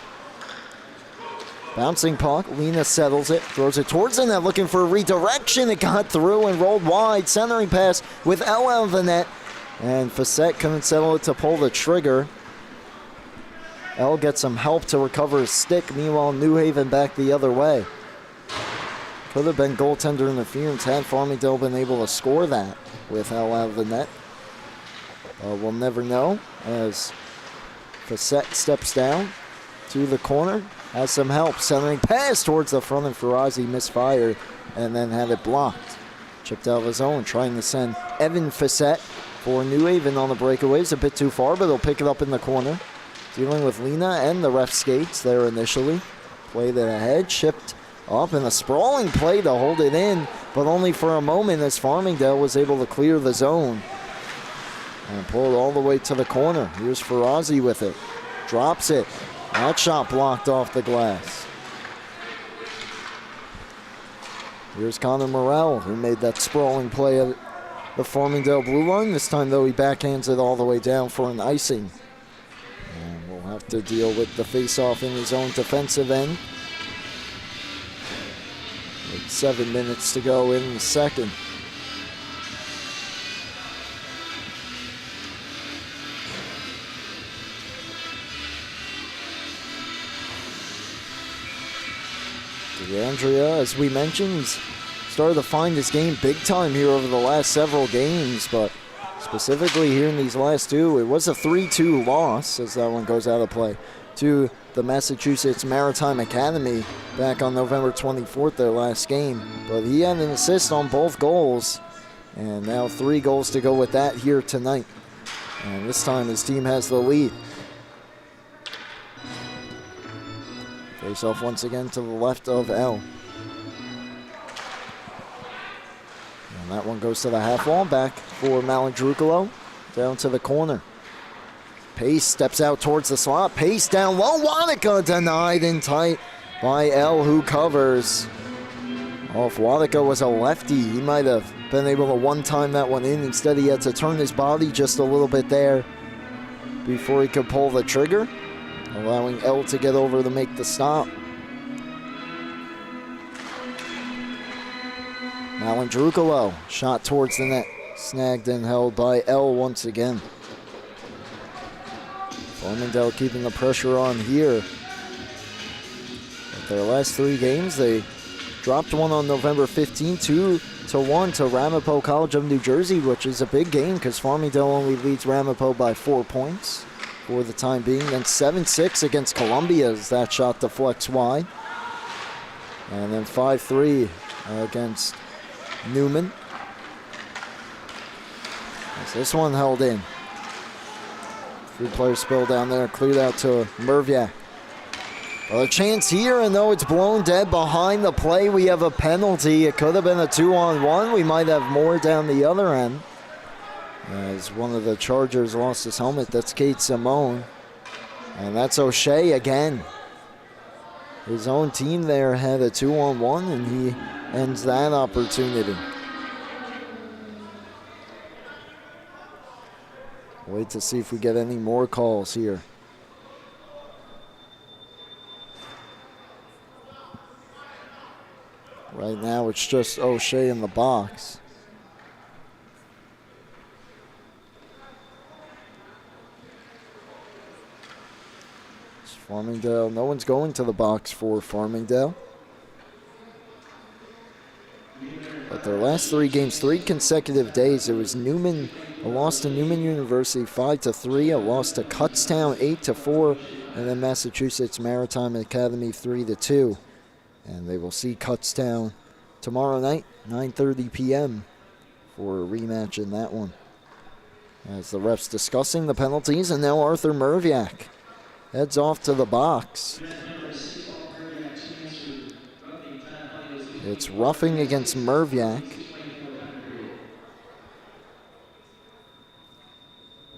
Bouncing puck, Lena settles it, throws it towards the net, looking for a redirection. It got through and rolled wide. Centering pass with L out of the net. And Facette couldn't settle it to pull the trigger. L gets some help to recover his stick. Meanwhile, New Haven back the other way. Could have been goaltender interference had Farmingdale been able to score that with L out of the net. We'll never know as Facette steps down to the corner. Has some help. Centering pass towards the front and Ferrazzi misfired and then had it blocked. Chipped out of his own, trying to send Evan Facette for New Haven on the breakaways. A bit too far, but he'll pick it up in the corner. Dealing with Lena and the ref skates there initially. Played it ahead, chipped up in a sprawling play to hold it in, but only for a moment as Farmingdale was able to clear the zone. And pull it all the way to the corner. Here's Ferrazzi with it. Drops it. That shot blocked off the glass. Here's Connor Morrell, who made that sprawling play at the Farmingdale blue line. This time, though, he backhands it all the way down for an icing. And we'll have to deal with the face-off in his own defensive end. With 7 minutes to go in the second. DeAndrea, as we mentioned, he's started to find his game big time here over the last several games, but specifically here in these last 2, it was a 3-2 loss, as that one goes out of play, to the Massachusetts Maritime Academy back on November 24th, their last game. But he had an assist on both goals, and now 3 goals to go with that here tonight. And this time his team has the lead. Face off once again to the left of L. And that one goes to the half wall, back for Malandrucolo, down to the corner. Pace steps out towards the slot. Pace down low. Wanaka denied in tight by L, who covers. Oh, if Wanaka was a lefty, he might have been able to one-time that one in. Instead, he had to turn his body just a little bit there before he could pull the trigger, allowing L to get over to make the stop. Malandrucolo, shot towards the net, snagged and held by L once again. Farmingdale keeping the pressure on here. At their last 3 games, they dropped one on November 15, 2-1 to Ramapo College of New Jersey, which is a big game because Farmingdale only leads Ramapo by 4 points for the time being. Then 7-6 against Columbia as that shot deflects wide. And then 5-3 against Newman. As this one held in. 3-player spill down there, cleared out to Merviak. Well, a chance here, and though it's blown dead behind the play, we have a penalty. It could have been a 2-on-1. We might have more down the other end. As one of the Chargers lost his helmet, that's Kate Simone. And that's O'Shea again. His own team there had a 2-on-1, and he ends that opportunity. Wait to see if we get any more calls here. Right now it's just O'Shea in the box. Farmingdale, no one's going to the box for Farmingdale. But their last 3 games, 3 consecutive days, it was Newman, a loss to Newman University 5-3, a loss to Kutztown 8-4, and then Massachusetts Maritime Academy 3-2. And they will see Kutztown tomorrow night, 9:30 p.m. for a rematch in that one. As the refs discussing the penalties, and now Arthur Merviak heads off to the box. It's roughing against Merviak.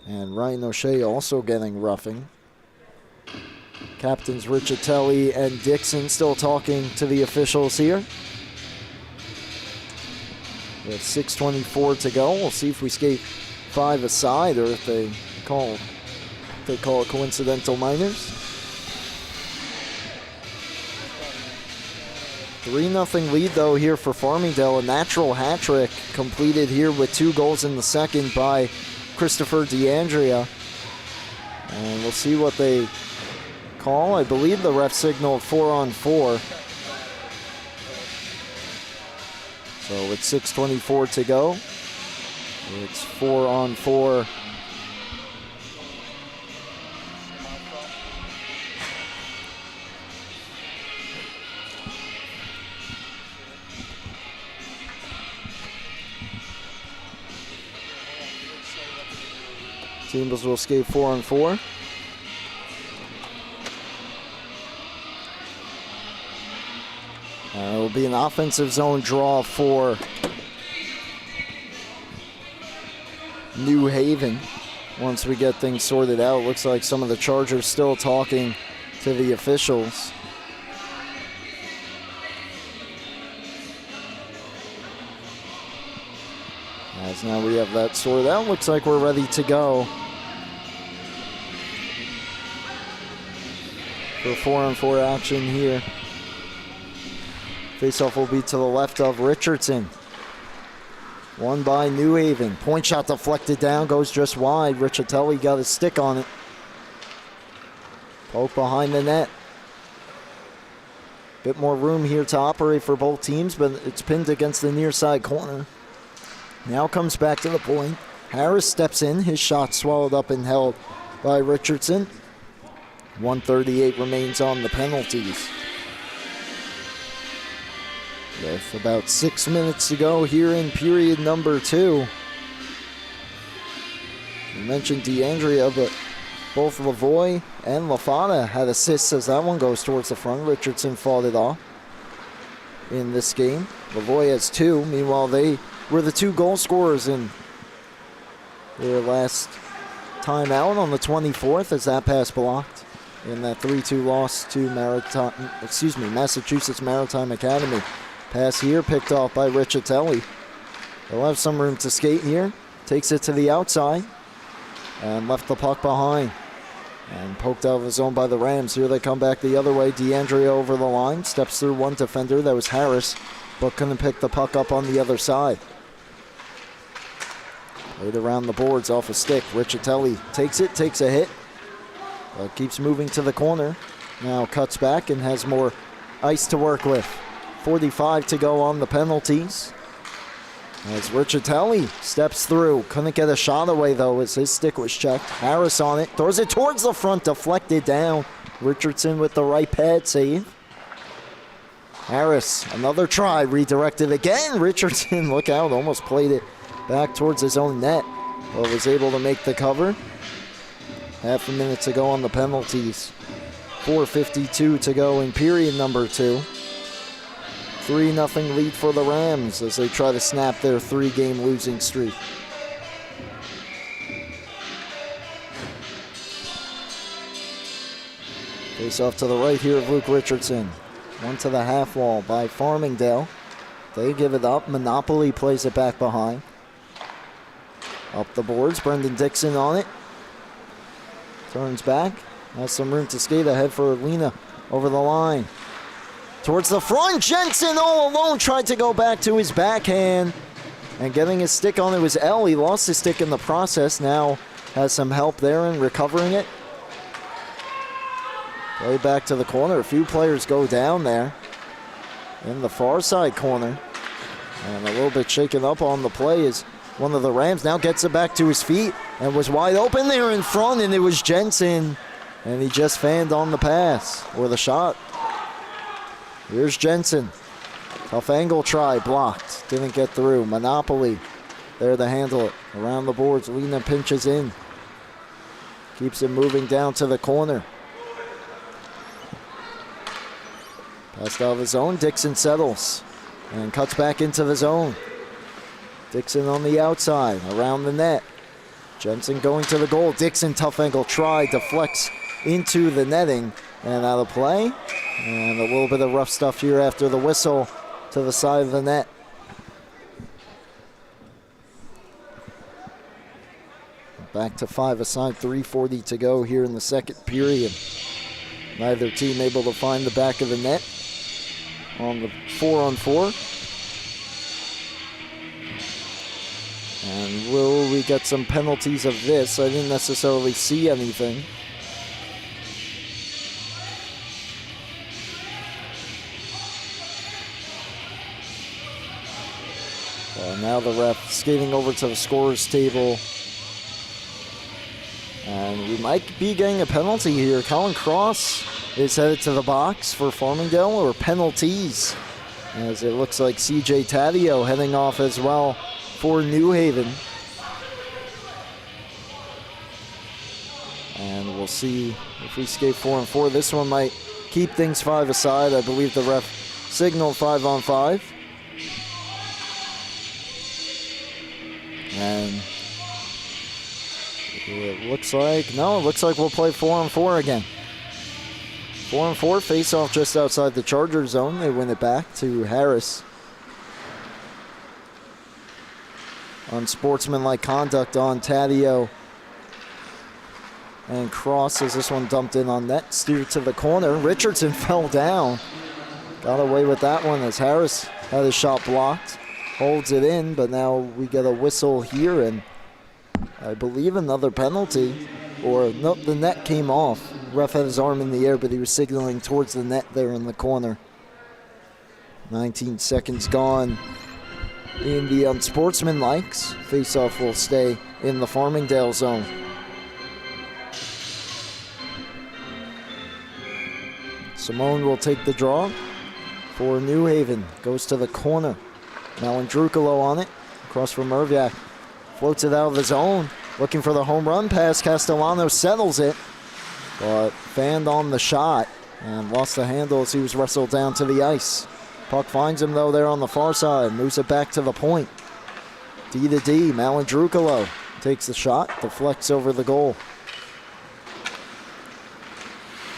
And Ryan O'Shea also getting roughing. Captains Riccitelli and Dixon still talking to the officials here. With 6:24 to go, we'll see if we skate 5 aside or if they call it coincidental minors. 3-0 lead though here for Farmingdale. A natural hat trick completed here with 2 goals in the second by Christopher DeAndrea. And we'll see what they call. I believe the ref signaled 4-on-4. So with 6:24 to go, it's 4-on-4. Teams will skate 4-on-4. It will be an offensive zone draw for New Haven. Once we get things sorted out, looks like some of the Chargers still talking to the officials. As now we have that sorted out, looks like we're ready to go for 4-on-4 action here. Faceoff will be to the left of Richardson. Won by New Haven. Point shot deflected down, goes just wide. Riccitelli got a stick on it. Poke behind the net. Bit more room here to operate for both teams, but it's pinned against the near side corner. Now comes back to the point. Harris steps in. His shot swallowed up and held by Richardson. 1:38 remains on the penalties. With about 6 minutes to go here in period number 2. You mentioned DeAndrea, but both Lavoie and LaFada had assists as that one goes towards the front. Richardson fought it off in this game. Lavoie has 2. Meanwhile, they were the 2 goal scorers in their last time out on the 24th as that pass blocked in that 3-2 loss to Massachusetts Maritime Academy. Pass here picked off by Riccitelli. They'll have some room to skate here. Takes it to the outside and left the puck behind. And poked out of the zone by the Rams. Here they come back the other way. DeAndrea over the line. Steps through one defender. That was Harris. But couldn't pick the puck up on the other side. Played around the boards off a stick. Riccitelli takes it. Takes a hit. But keeps moving to the corner. Now cuts back and has more ice to work with. 45 to go on the penalties. As Riccitelli steps through. Couldn't get a shot away though as his stick was checked. Harris on it. Throws it towards the front. Deflected down. Richardson with the right pad save. Harris, another try. Redirected again. Richardson, look out. Almost played it back towards his own net. But was able to make the cover. Half a minute to go on the penalties. 4:52 to go in period number 2. 3-0 lead for the Rams as they try to snap their 3-game losing streak. Face off to the right here of Luke Richardson. One to the half wall by Farmingdale. They give it up. Monopoly plays it back behind. Up the boards. Brendan Dixon on it. Turns back. Has some room to skate ahead for Lena over the line. Towards the front, Jensen all alone tried to go back to his backhand. And getting his stick on it was L. He lost his stick in the process. Now has some help there in recovering it. Play back to the corner. A few players go down there in the far side corner. And a little bit shaken up on the play is one of the Rams. Now gets it back to his feet and was wide open there in front, and it was Jensen. And he just fanned on the pass, or the shot. Here's Jensen. Tough angle try, blocked. Didn't get through. Monopoly there to handle it. Around the boards, Lena pinches in. Keeps it moving down to the corner. Passed out of the zone. Dixon settles and cuts back into the zone. Dixon on the outside, around the net. Jensen going to the goal. Dixon, tough angle try, deflects into the netting and out of play. And a little bit of rough stuff here after the whistle to the side of the net. Back to 5-a-side, 3:40 to go here in the second period. Neither team able to find the back of the net on the 4-on-4. And will we get some penalties of this? I didn't necessarily see anything. Now the ref skating over to the scorer's table. And we might be getting a penalty here. Colin Cross is headed to the box for Farmingdale, or penalties, as it looks like CJ Taddeo heading off as well for New Haven. And we'll see if we skate 4-on-4. This one might keep things 5-a-side. I believe the ref signaled 5-on-5. And it looks like we'll play 4-on-4 again. 4-on-4, face-off just outside the Charger zone. They win it back to Harris. Unsportsmanlike conduct on Taddeo and Cross as this one dumped in on net. Steered to the corner. Richardson fell down. Got away with that one as Harris had his shot blocked. Holds it in, but now we get a whistle here, and I believe another penalty. Or no, the net came off. Ref had his arm in the air, but he was signaling towards the net there in the corner. 19 seconds gone in the unsportsmanlikes. Face-off will stay in the Farmingdale zone. Simone will take the draw for New Haven. Goes to the corner. Malandrukalo on it. Across from Merviak. Floats it out of the zone. Looking for the home run pass. Castellano settles it, but fanned on the shot and lost the handle as he was wrestled down to the ice. Puck finds him, though, there on the far side. Moves it back to the point. D to D. Malandrukalo takes the shot. Deflects over the goal.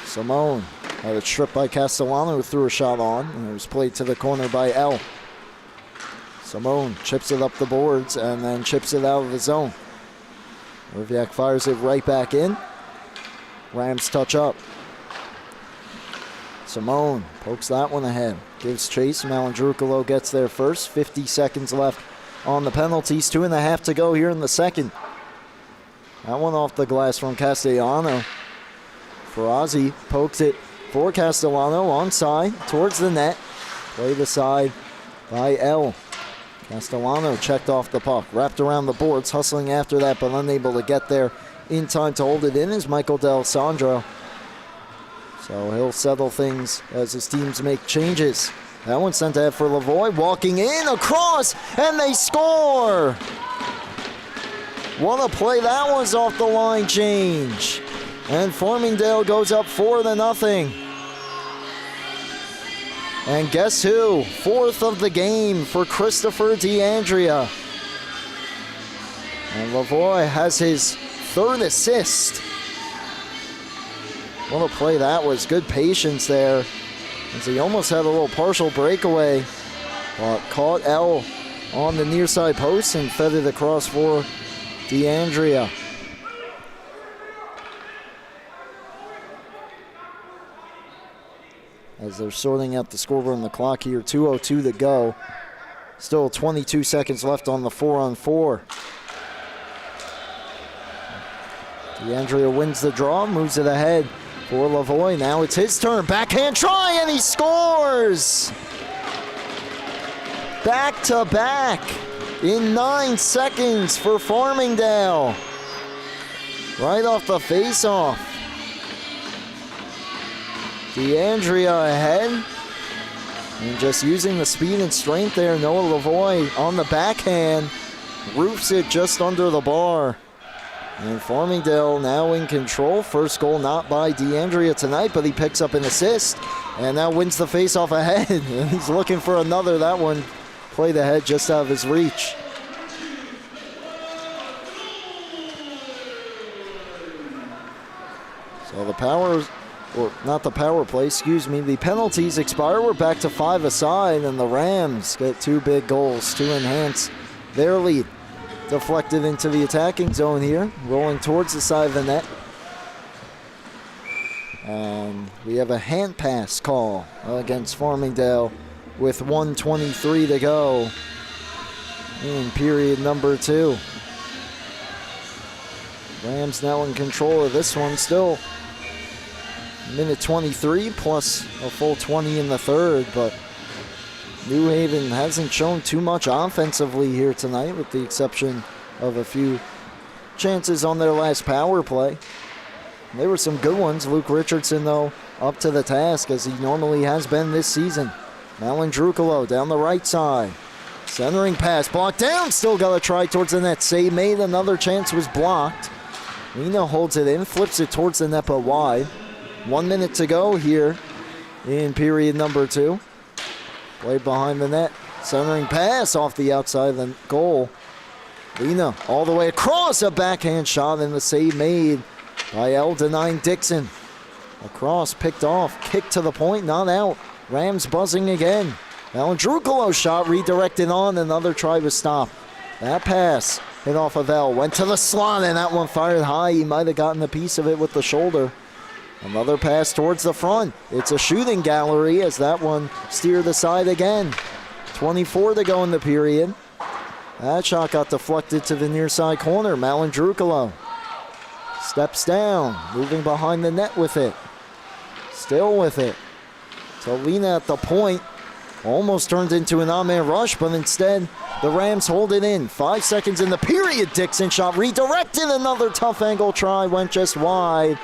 Simone had a trip by Castellano, who threw a shot on, and it was played to the corner by L. Simone chips it up the boards and then chips it out of the zone. Merviak fires it right back in. Rams touch up. Simone pokes that one ahead. Gives chase. Malandrukalo gets there first. 50 seconds left on the penalties. 2.5 to go here in the second. That one off the glass from Castellano. Ferrazzi pokes it for Castellano onside towards the net. Play the side by L. Castellano checked off the puck, wrapped around the boards, hustling after that, but unable to get there in time to hold it in is Michael D'Alessandro. So he'll settle things as his teams make changes. That one's sent ahead for Lavoie, walking in, across, and they score! What a play that was off the line change. And Farmingdale goes up 4-0. And guess who? Fourth of the game for Christopher DeAndrea. And Lavoie has his third assist. What a play that was. Good patience there, as he almost had a little partial breakaway, but caught L on the near side post and fed it across for DeAndrea. As they're sorting out the scoreboard and the clock here, 2:02 to go. Still 22 seconds left on the 4-on-4. DeAndrea wins the draw, moves it ahead for Lavoie. Now it's his turn. Backhand try, and he scores! Back to back in 9 seconds for Farmingdale. Right off the face-off. DeAndrea ahead. And just using the speed and strength there, Noah Lavoie on the backhand. Roofs it just under the bar. And Farmingdale now in control. First goal not by DeAndrea tonight, but he picks up an assist. And now wins the face-off ahead. And he's looking for another. That one played ahead just out of his reach. So the the penalties expire. We're back to 5 aside, and the Rams get 2 big goals to enhance their lead. Deflected into the attacking zone here, rolling towards the side of the net. And we have a hand pass call against Farmingdale with 1:23 to go in period number 2. Rams now in control of this one still. Minute 23 plus a full 20 in the third, but New Haven hasn't shown too much offensively here tonight, with the exception of a few chances on their last power play. There were some good ones. Luke Richardson, though, up to the task as he normally has been this season. Malandrucolo down the right side. Centering pass, blocked down, still got a try towards the net. Save made, another chance was blocked. Lena holds it in, flips it towards the net but wide. 1 minute to go here in period number 2. Played behind the net. Centering pass off the outside of the goal. Lena all the way across, a backhand shot, and the save made by Eldenine Dixon. Across, picked off, kick to the point, not out. Rams buzzing again. Malandrucolo's shot redirected on, another try was stopped. That pass hit off of L, went to the slot, and that one fired high. He might have gotten a piece of it with the shoulder. Another pass towards the front. It's a shooting gallery as that one steered aside again. 24 to go in the period. That shot got deflected to the near side corner. Malandrucolo steps down, moving behind the net with it. Still with it. Tolina at the point. Almost turned into an on-man rush, but instead the Rams hold it in. 5 seconds in the period. Dixon shot redirected. Another tough angle try went just wide.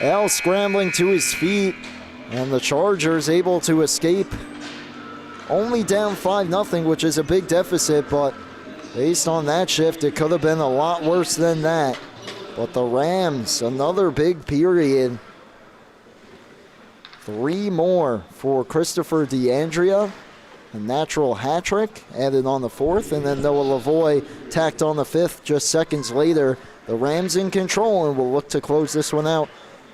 Al scrambling to his feet, and the Chargers able to escape. Only down 5-0, which is a big deficit, but based on that shift, it could have been a lot worse than that. But the Rams, another big period. 3 more for Christopher DeAndrea. A natural hat trick added on the 4th, and then Noah Lavoie tacked on the 5th just seconds later. The Rams in control, and will look to close this one out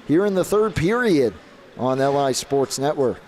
here in the 3rd period on LI Sports Network.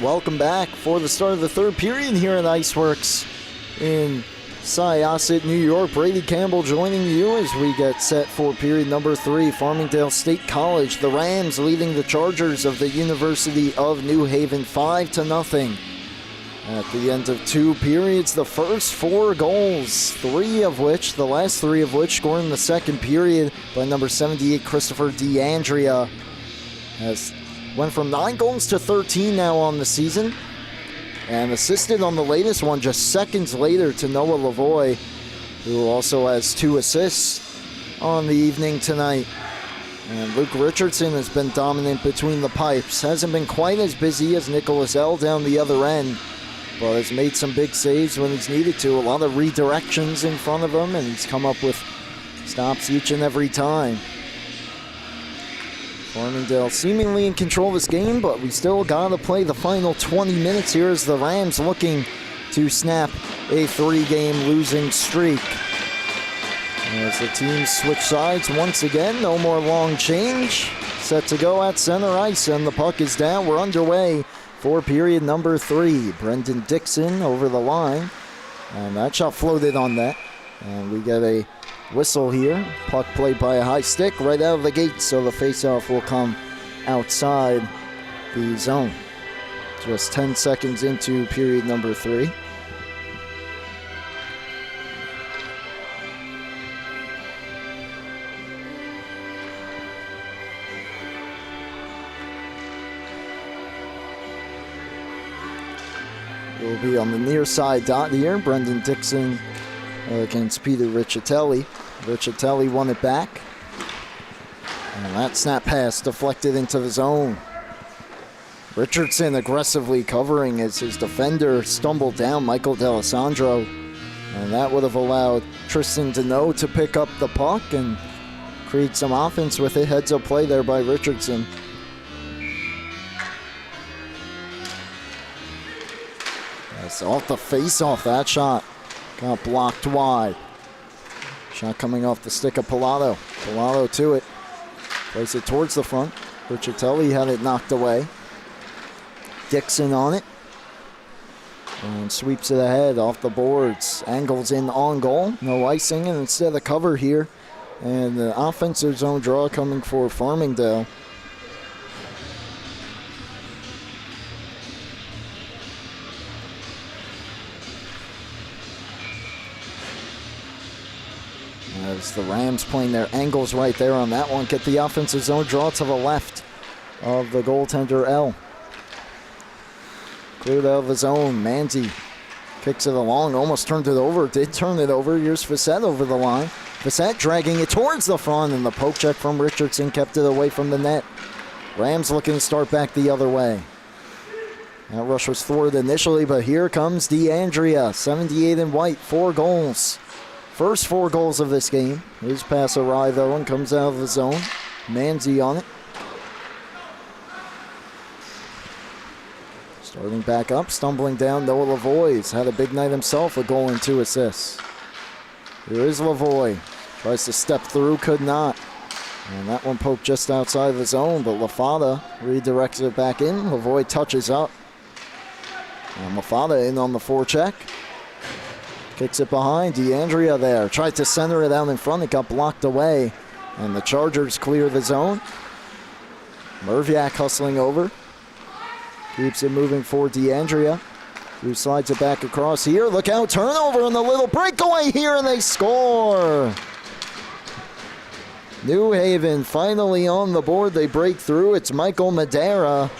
welcome back for the start of the third period here at Iceworks in Syosset, New York. Brady Campbell joining you as we get set for period number 3. Farmingdale State College, the Rams leading the Chargers of the University of New Haven 5-0. At the end of 2 periods, the first 4 goals, the last three of which scored in the second period by number 78, Christopher DeAndrea. Has went from 9 goals to 13 now on the season, and assisted on the latest one just seconds later to Noah Lavoie, who also has 2 assists on the evening tonight. And Luke Richardson has been dominant between the pipes. Hasn't been quite as busy as Nicholas L. down the other end, but has made some big saves when he's needed to. A lot of redirections in front of him, and he's come up with stops each and every time. Farmingdale seemingly in control of this game, but we still got to play the final 20 minutes here as the Rams looking to snap a 3-game losing streak. As the teams switch sides once again, no more long change. Set to go at center ice, and the puck is down. We're underway for period number 3. Brendan Dixon over the line, and that shot floated on net. And we get a whistle here. Puck played by a high stick right out of the gate, so the faceoff will come outside the zone. Just 10 seconds into period number 3. Will be on the near side dot here. Brendan Dixon against Peter Riccitelli. Riccitelli won it back. And that snap pass deflected into the zone. Richardson aggressively covering as his defender stumbled down, Michael D'Alessandro. And that would have allowed Tristan Deneau to pick up the puck and create some offense with it. Heads up play there by Richardson. That's off the face-off, that shot. Got blocked wide. Shot coming off the stick of Pilato. Pilato to it. Plays it towards the front. Riccitelli had it knocked away. Dixon on it. And sweeps it ahead off the boards. Angles in on goal. No icing, and instead of cover here. And the offensive zone draw coming for Farmingdale. As the Rams playing their angles right there on that one. Get the offensive zone draw to the left of the goaltender L. Cleared out of the zone. Manzi kicks it along. Almost turned it over. Did turn it over. Here's Facette over the line. Facette dragging it towards the front, and the poke check from Richardson kept it away from the net. Rams looking to start back the other way. That rush was thwarted initially, but here comes DeAndrea. 78 in white. 4 goals. First 4 goals of this game. His pass awry though and comes out of the zone. Manzi on it. Starting back up, stumbling down, Noah Lavoie's had a big night himself, a goal and 2 assists. Here is Lavoie. Tries to step through, could not. And that one poked just outside the zone, but Lafada redirects it back in. Lavoie touches up. And Lafada in on the forecheck. Kicks it behind. DeAndrea there. Tried to center it out in front. It got blocked away. And the Chargers clear the zone. Merviak hustling over. Keeps it moving for DeAndrea, who slides it back across here. Look out. Turnover and a little breakaway here, and they score. New Haven finally on the board. They break through. It's Michael Madera.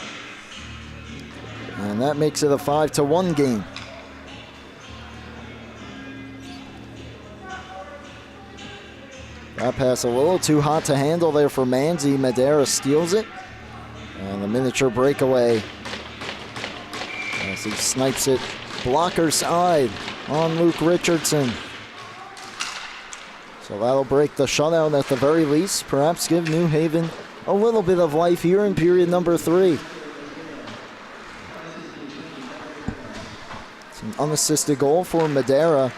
And that makes it a 5-1 game. That pass a little too hot to handle there for Manzi. Madera steals it. And the miniature breakaway as he snipes it blocker side on Luke Richardson. So that'll break the shutout at the very least. Perhaps give New Haven a little bit of life here in period number 3. It's an unassisted goal for Madera.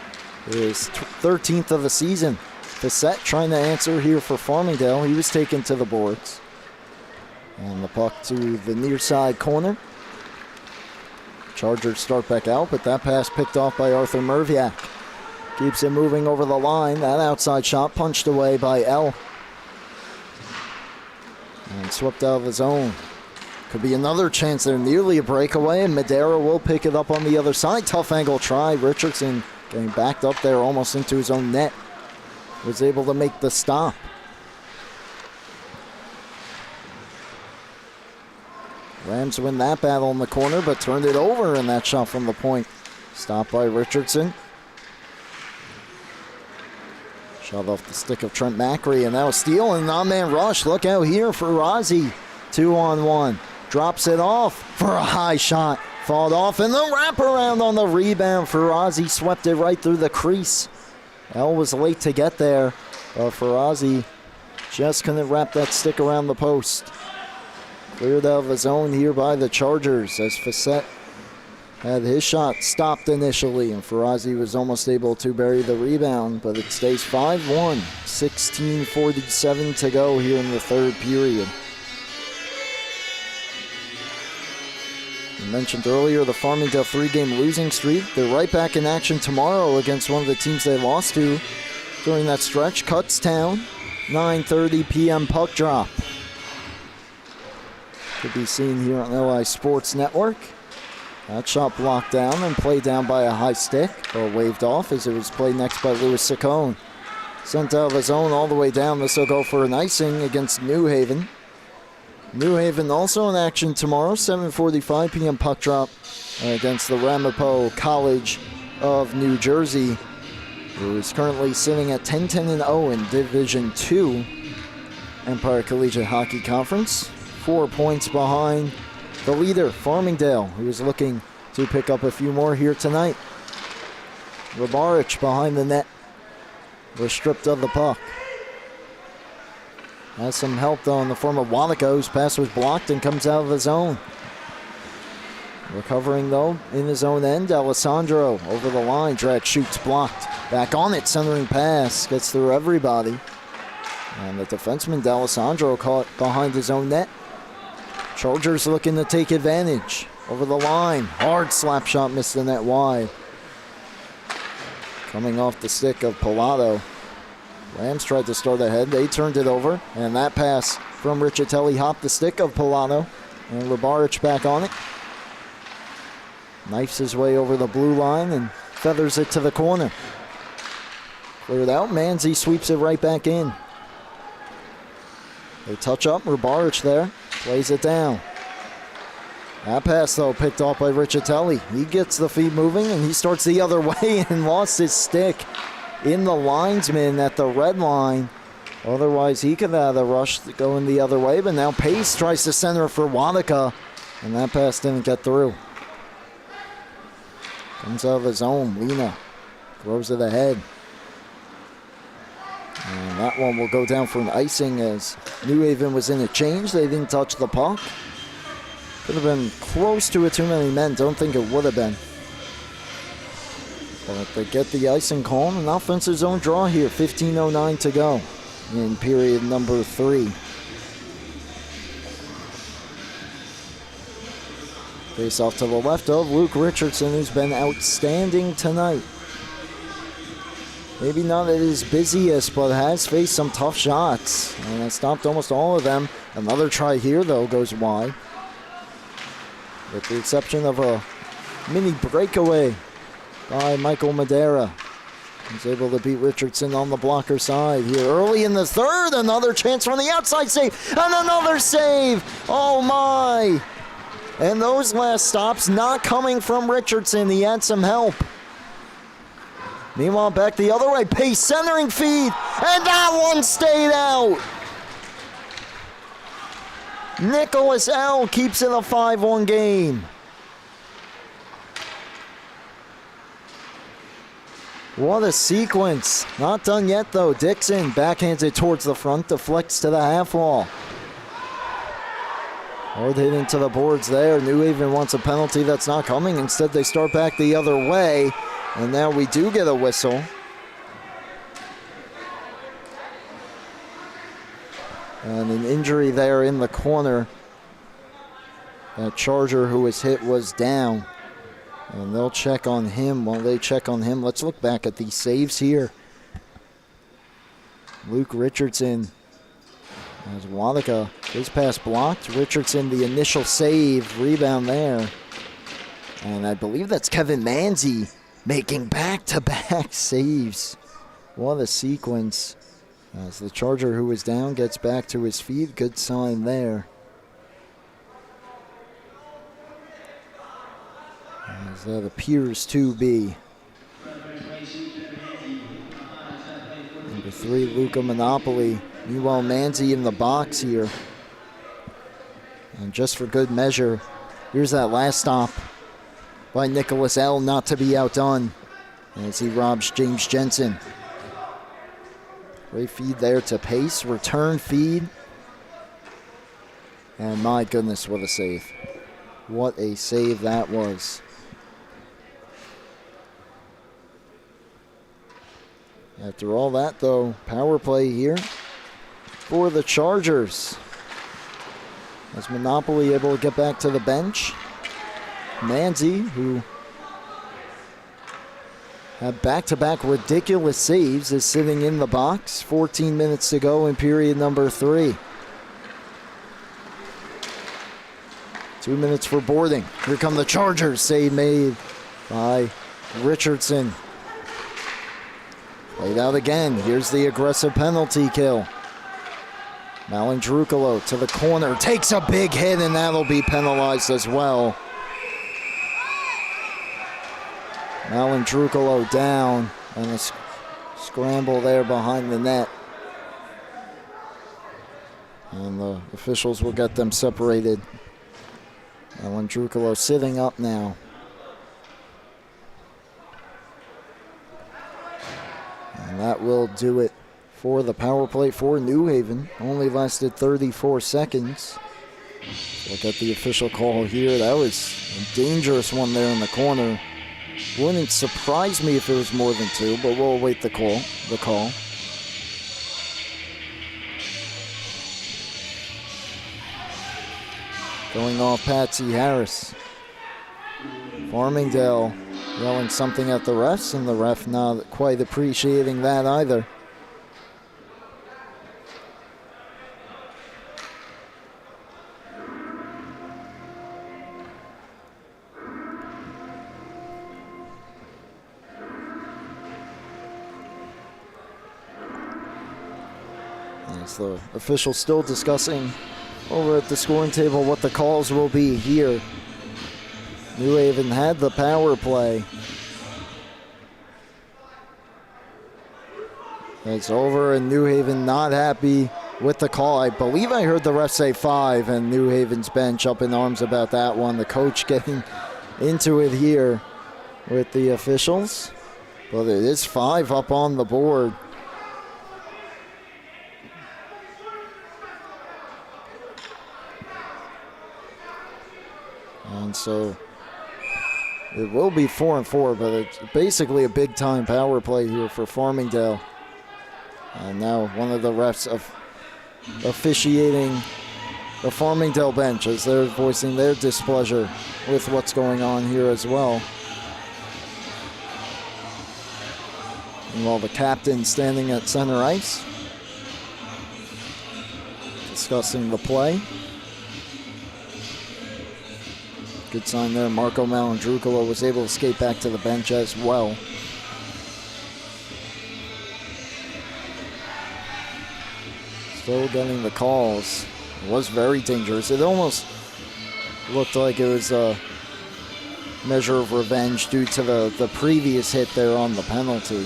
His 13th of the season. Facette trying to answer here for Farmingdale. He was taken to the boards. And the puck to the near side corner. Chargers start back out, but that pass picked off by Arthur Merviak. Keeps it moving over the line. That outside shot punched away by L. And swept out of the zone. Could be another chance there. Nearly a breakaway, and Madera will pick it up on the other side. Tough angle try. Richardson getting backed up there almost into his own net. Was able to make the stop. Rams win that battle in the corner, but turned it over in that shot from the point. Stopped by Richardson. Shot off the stick of Trent Macri, and now a steal and an on-man rush. Look out here for Razi. 2-on-1. Drops it off for a high shot. Fought off, and the wraparound on the rebound. Farazi swept it right through the crease. L was late to get there, but Farazi just couldn't wrap that stick around the post. Cleared out of the zone here by the Chargers as Facette had his shot stopped initially, and Farazi was almost able to bury the rebound, but it stays 5-1. 16:47 to go here in the third period. I mentioned earlier the Farmingdale 3-game losing streak. They're right back in action tomorrow against one of the teams they lost to during that stretch, Kutztown. 9:30 p.m. puck drop. Could be seen here on LI Sports Network. That shot blocked down and played down by a high stick, or waved off as it was played next by Louis Saccone. Sent out of the zone all the way down. This will go for an icing against New Haven. New Haven also in action tomorrow, 7:45 p.m. puck drop against the Ramapo College of New Jersey, who is currently sitting at 10-10-0 in Division II Empire Collegiate Hockey Conference. 4 points behind the leader, Farmingdale, who is looking to pick up a few more here tonight. Rabarich behind the net was stripped of the puck. Has some help, though, in the form of Wanaka, whose pass was blocked and comes out of the zone. Recovering, though, in his own end, Alessandro over the line. Drag shoots blocked. Back on it, centering pass. Gets through everybody. And the defenseman, D'Alessandro, caught behind his own net. Chargers looking to take advantage. Over the line. Hard slap shot, missed the net wide. Coming off the stick of Pilato. Rams tried to start ahead. They turned it over. And that pass from Riccitelli hopped the stick of Pilato. And Rabarich back on it. Knifes his way over the blue line and feathers it to the corner. Cleared out. Manzi sweeps it right back in. They touch up. Rabarich there. Plays it down. That pass, though, picked off by Riccitelli. He gets the feet moving, and he starts the other way and lost his stick in the linesman at the red line. Otherwise, he could have the rush going the other way, but now Pace tries to center for Wanaka, and that pass didn't get through. Comes out of his zone. Lena throws it ahead. And that one will go down for an icing as New Haven was in a change. They didn't touch the puck. Could have been close to a too many men. Don't think it would have been. But they get the icing call. An offensive zone draw here. 15:09 to go in period number 3. Face off to the left of Luke Richardson, who's been outstanding tonight. Maybe not at his busiest, but has faced some tough shots. And has stopped almost all of them. Another try here, though, goes wide. With the exception of a mini breakaway by Michael Madera. He's able to beat Richardson on the blocker side here. Early in the third, another chance from the outside save. And another save! Oh, my! And those last stops not coming from Richardson. He had some help. Meanwhile, back the other way. Pace centering feed. And that one stayed out. Nicholas L. keeps it a 5-1 game. What a sequence. Not done yet, though. Dixon backhands it towards the front. Deflects to the half wall. Hard hit into the boards there. New Haven wants a penalty that's not coming. Instead, they start back the other way. And now we do get a whistle. And an injury there in the corner. That Charger who was hit was down. And they'll check on him. While they check on him, let's look back at these saves here. Luke Richardson. As Wadika, his pass blocked. Richardson, the initial save, rebound there. And I believe that's Kevin Manzi making back-to-back saves. What a sequence. As the Charger who was down gets back to his feet. Good sign there. As that appears to be. Number 3, Luca Monopoly. Meanwhile, Manzi in the box here. And just for good measure, here's that last stop by Nicholas L. not to be outdone as he robs James Jensen. Great feed there to Pace. Return feed. And my goodness, what a save. What a save that was. After all that, though, power play here for the Chargers. As Monopoly able to get back to the bench. Manzi, who had back-to-back ridiculous saves, is sitting in the box. 14 minutes to go in period number 3. 2 minutes for boarding. Here come the Chargers. Save made by Richardson. Played out again. Here's the aggressive penalty kill. Malandrukalo to the corner. Takes a big hit, and that'll be penalized as well. Malandrukalo down, and a scramble there behind the net. And the officials will get them separated. Malandrukalo sitting up now. And that will do it for the power play for New Haven. Only lasted 34 seconds. Look at the official call here. That was a dangerous one there in the corner. Wouldn't surprise me if it was more than 2, but we'll await the call. Going off Patsy Harris. Farmingdale yelling something at the refs, and the ref not quite appreciating that either. As the officials still discussing over at the scoring table what the calls will be here. New Haven had the power play. It's over, and New Haven not happy with the call. I believe I heard the ref say 5, and New Haven's bench up in arms about that one. The coach getting into it here with the officials. But it is 5 up on the board. And so it will be 4-4, but it's basically a big-time power play here for Farmingdale. And now one of the refs officiating the Farmingdale bench as they're voicing their displeasure with what's going on here as well. And while the captain standing at center ice, discussing the play. Good sign there. Marco Malandrukalo was able to skate back to the bench as well. Still getting the calls. It was very dangerous. It almost looked like it was a measure of revenge due to the previous hit there on the penalty.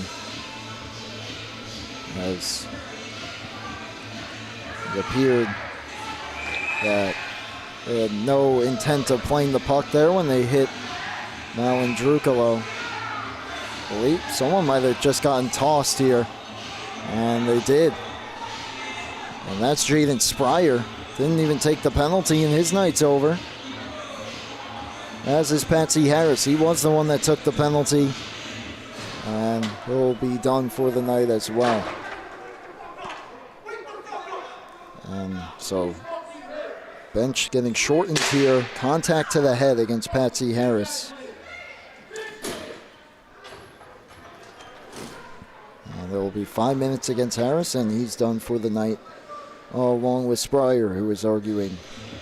As it appeared that they had no intent of playing the puck there when they hit Malandrukalo. I believe someone might have just gotten tossed here, and they did. And that's Jaden Spryer. Didn't even take the penalty, and his night's over. As is Patsy Harris. He was the one that took the penalty, and he'll be done for the night as well. And so bench getting shortened here. Contact to the head against Patsy Harris. And there will be 5 minutes against Harris, and he's done for the night, along with Spryer, who is arguing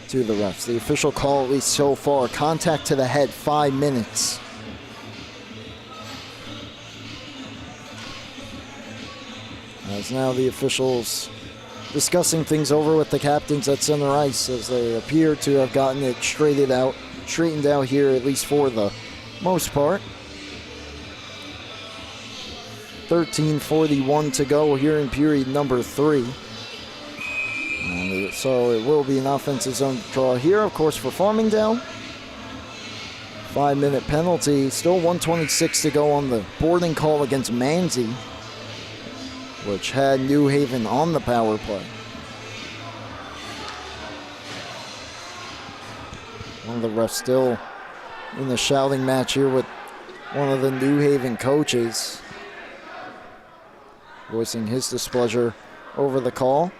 to the refs. The official call, at least so far, contact to the head, 5 minutes. As now the officials discussing things over with the captains at center ice as they appear to have gotten it straightened out here, at least for the most part. 13:41 to go here in period number 3. And so it will be an offensive zone draw here, of course, for Farmingdale. 5-minute penalty. Still 1:26 to go on the boarding call against Manzi, which had New Haven on the power play. One of the refs still in the shouting match here with one of the New Haven coaches, voicing his displeasure over the call.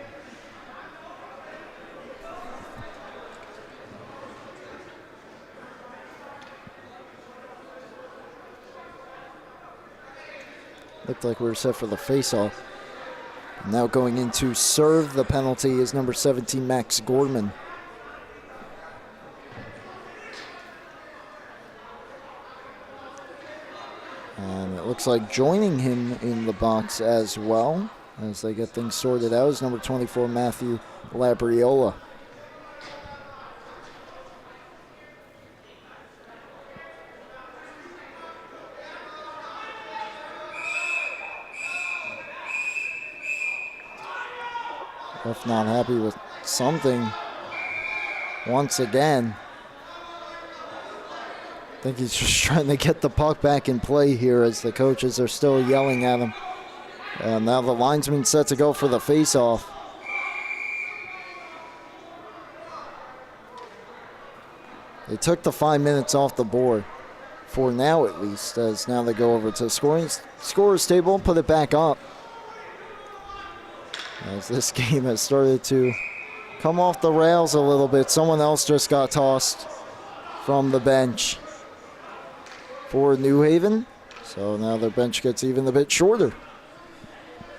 Looked like we were set for the face-off. Now going in to serve the penalty is number 17, Max Gorman. And it looks like joining him in the box as well, as they get things sorted out, is number 24, Matthew Labriola. If not happy with something once again. I think he's just trying to get the puck back in play here as the coaches are still yelling at him. And now the linesman set to go for the face-off. They took the 5 minutes off the board, for now at least, as now they go over to the scorer's table and put it back up. As this game has started to come off the rails a little bit. Someone else just got tossed from the bench for New Haven. So now their bench gets even a bit shorter.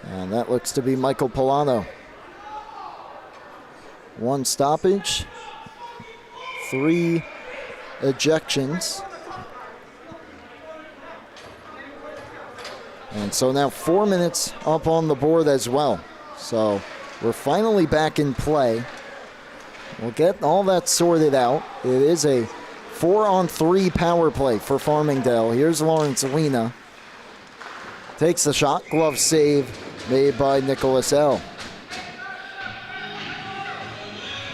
And that looks to be Michael Polano. 1 stoppage, 3 ejections. And so now 4 minutes up on the board as well. So we're finally back in play. We'll get all that sorted out. It is a 4-on-3 power play for Farmingdale. Here's Lawrence Lena. Takes the shot. Glove save made by Nicholas L.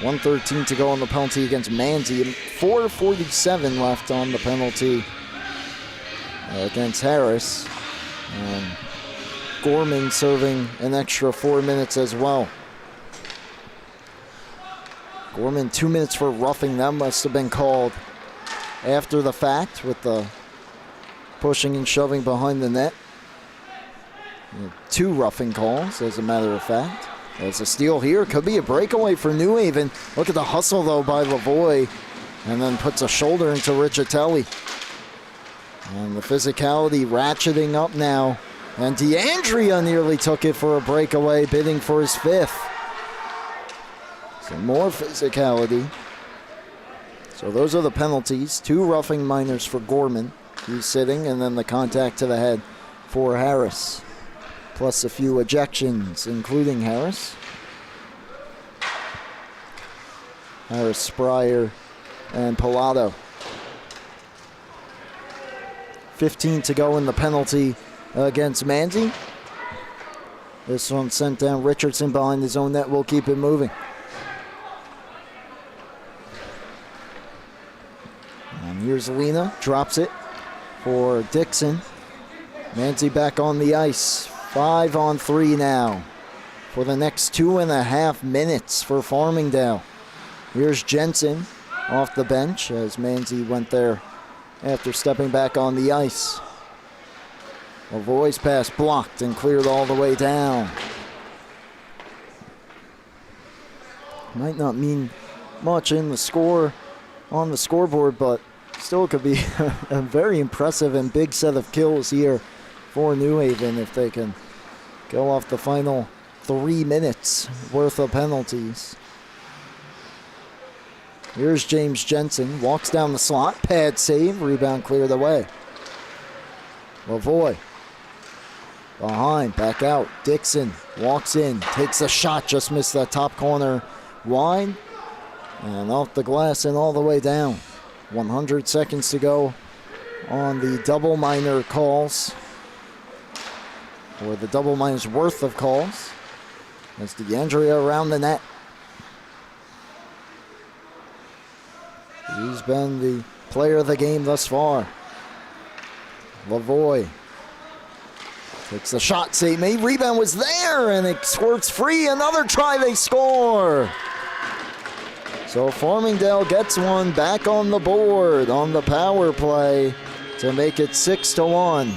1:13 to go on the penalty against Manzi. 4:47 left on the penalty against Harris. Gorman serving an extra 4 minutes as well. Gorman 2 minutes for roughing. That must have been called after the fact with the pushing and shoving behind the net. 2 roughing calls, as a matter of fact. There's a steal here. Could be a breakaway for New Haven. Look at the hustle, though, by Lavoie. And then puts a shoulder into Riccitelli. And the physicality ratcheting up now. And DeAndrea nearly took it for a breakaway, bidding for his 5th. So more physicality. So those are the penalties. 2 roughing minors for Gorman. He's sitting, and then the contact to the head for Harris. Plus a few ejections, including Harris. Harris, Spryer, and Pilato. 15 to go in the penalty against Manzi. This one sent down Richardson behind his own net. Will keep it moving. And here's Lena. Drops it for Dixon. Manzi back on the ice. 5-on-3 now for the next 2.5 minutes for Farmingdale. Here's Jensen off the bench as Manzi went there after stepping back on the ice. Lavoie's pass blocked and cleared all the way down. Might not mean much in the score on the scoreboard, but still could be a very impressive and big set of kills here for New Haven if they can go off the final 3 minutes worth of penalties. Here's James Jensen, walks down the slot, pad save, rebound cleared away. Lavoie behind, back out. Dixon walks in, takes a shot, just missed that top corner wide. And off the glass and all the way down. 100 seconds to go on the double minor calls. Or the double minor's worth of calls. As DeAndrea around the net. He's been the player of the game thus far. Lavoie takes the shot, save made, rebound was there, and it squirts free. Another try, they score. So Farmingdale gets one back on the board on the power play to make it 6-1.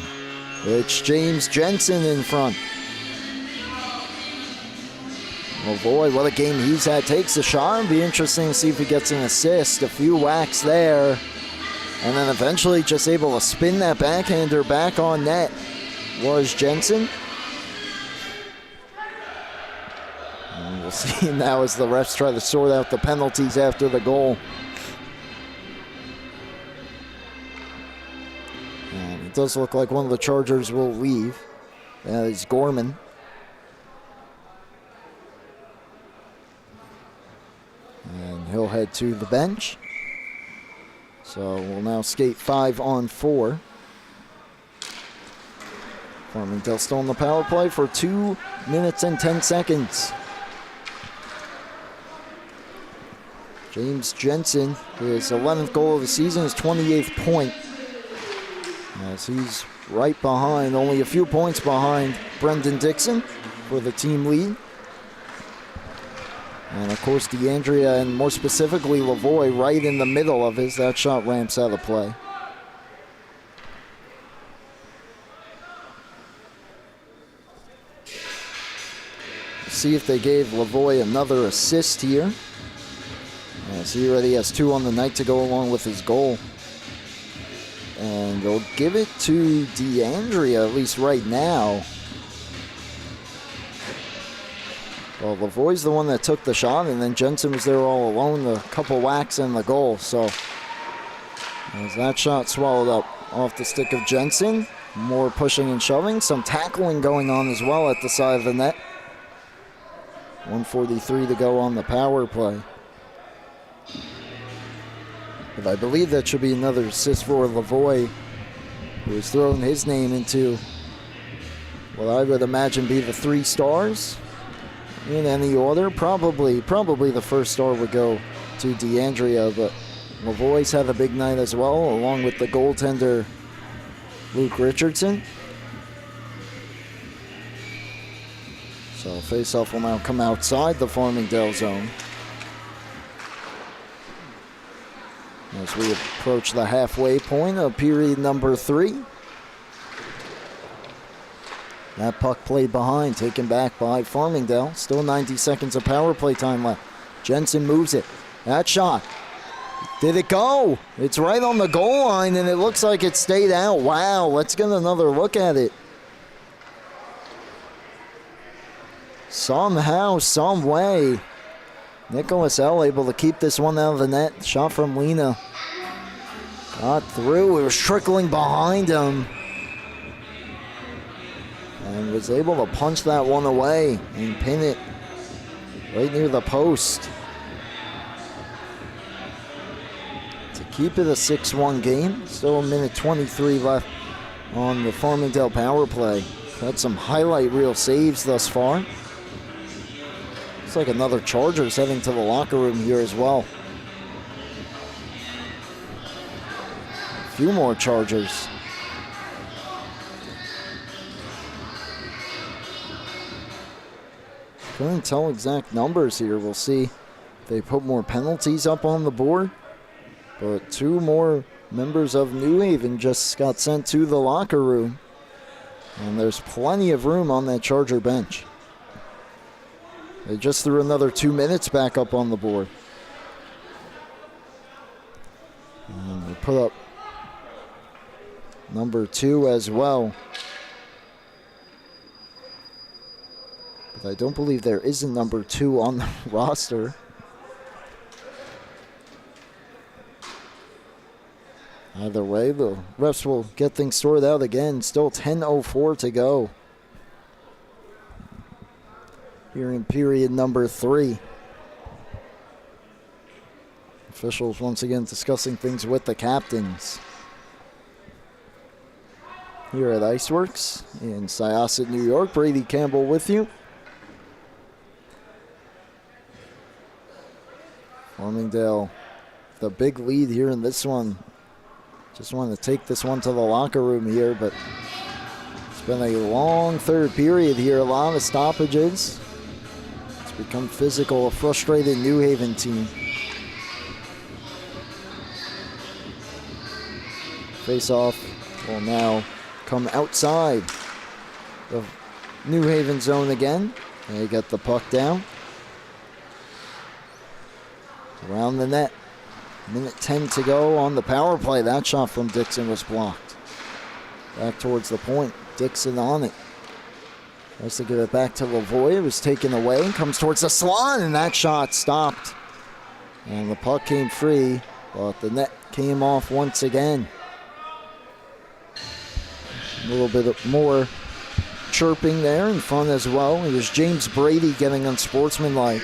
It's James Jensen in front. Lavoie, what a game he's had, takes the shot. It'll be interesting to see if he gets an assist. A few whacks there. And then eventually just able to spin that backhander back on net was Jensen. And we'll see now as the refs try to sort out the penalties after the goal. And it does look like one of the Chargers will leave. That is Gorman. And he'll head to the bench. So we'll now skate 5-on-4. Farmingdale still on the power play for 2 minutes and 10 seconds. James Jensen, his 11th goal of the season, his 28th point. As he's right behind, only a few points behind Brendan Dixon for the team lead. And of course, DeAndrea, and more specifically Lavoie, right in the middle of his. That shot ramps out of play. See if they gave Lavoie another assist here. As he already has 2 on the night to go along with his goal. And they'll give it to DeAndrea, at least right now. Well, Lavoie's the one that took the shot, and then Jensen was there all alone, the couple whacks and the goal. So, as that shot swallowed up off the stick of Jensen, more pushing and shoving, some tackling going on as well at the side of the net. 1:43 to go on the power play. But I believe that should be another assist for Lavoie, who has thrown his name into what I would imagine be the 3 stars. In any order, probably the first star would go to DeAndrea, but Lavoie's had a big night as well, along with the goaltender Luke Richardson. So face-off will now come outside the Farmingdale zone. As we approach the halfway point of period number 3. That puck played behind, taken back by Farmingdale. Still 90 seconds of power play time left. Jensen moves it. That shot. Did it go? It's right on the goal line, and it looks like it stayed out. Wow, let's get another look at it. Somehow, some way, Nicholas L. able to keep this one out of the net. Shot from Lena. Got through. It was trickling behind him. And was able to punch that one away and pin it right near the post. To keep it a 6-1 game. Still a minute 23 left on the Farmingdale power play. Had some highlight reel saves thus far. Looks like another Chargers heading to the locker room here as well. A few more Chargers. Couldn't tell exact numbers here. We'll see if they put more penalties up on the board. But 2 more members of New Haven just got sent to the locker room. And there's plenty of room on that Charger bench. They just threw another 2 minutes back up on the board. And they put up number 2 as well. I don't believe there is a number 2 on the roster. Either way, the refs will get things sorted out again. Still 10:04 to go here in period number 3. Officials once again discussing things with the captains here at Iceworks in Syosset, New York. Brady Campbell with you. Farmingdale, the big lead here in this one. Just wanted to take this one to the locker room here, but it's been a long third period here. A lot of stoppages. It's become physical, a frustrated New Haven team. Face-off will now come outside the New Haven zone again. They get the puck down. Around the net. Minute 10 to go on the power play. That shot from Dixon was blocked. Back towards the point. Dixon on it. Tries to get it back to Lavoie. It was taken away and comes towards the slot, and that shot stopped. And the puck came free, but the net came off once again. A little bit more chirping there in front as well. It was James Brady getting unsportsmanlike.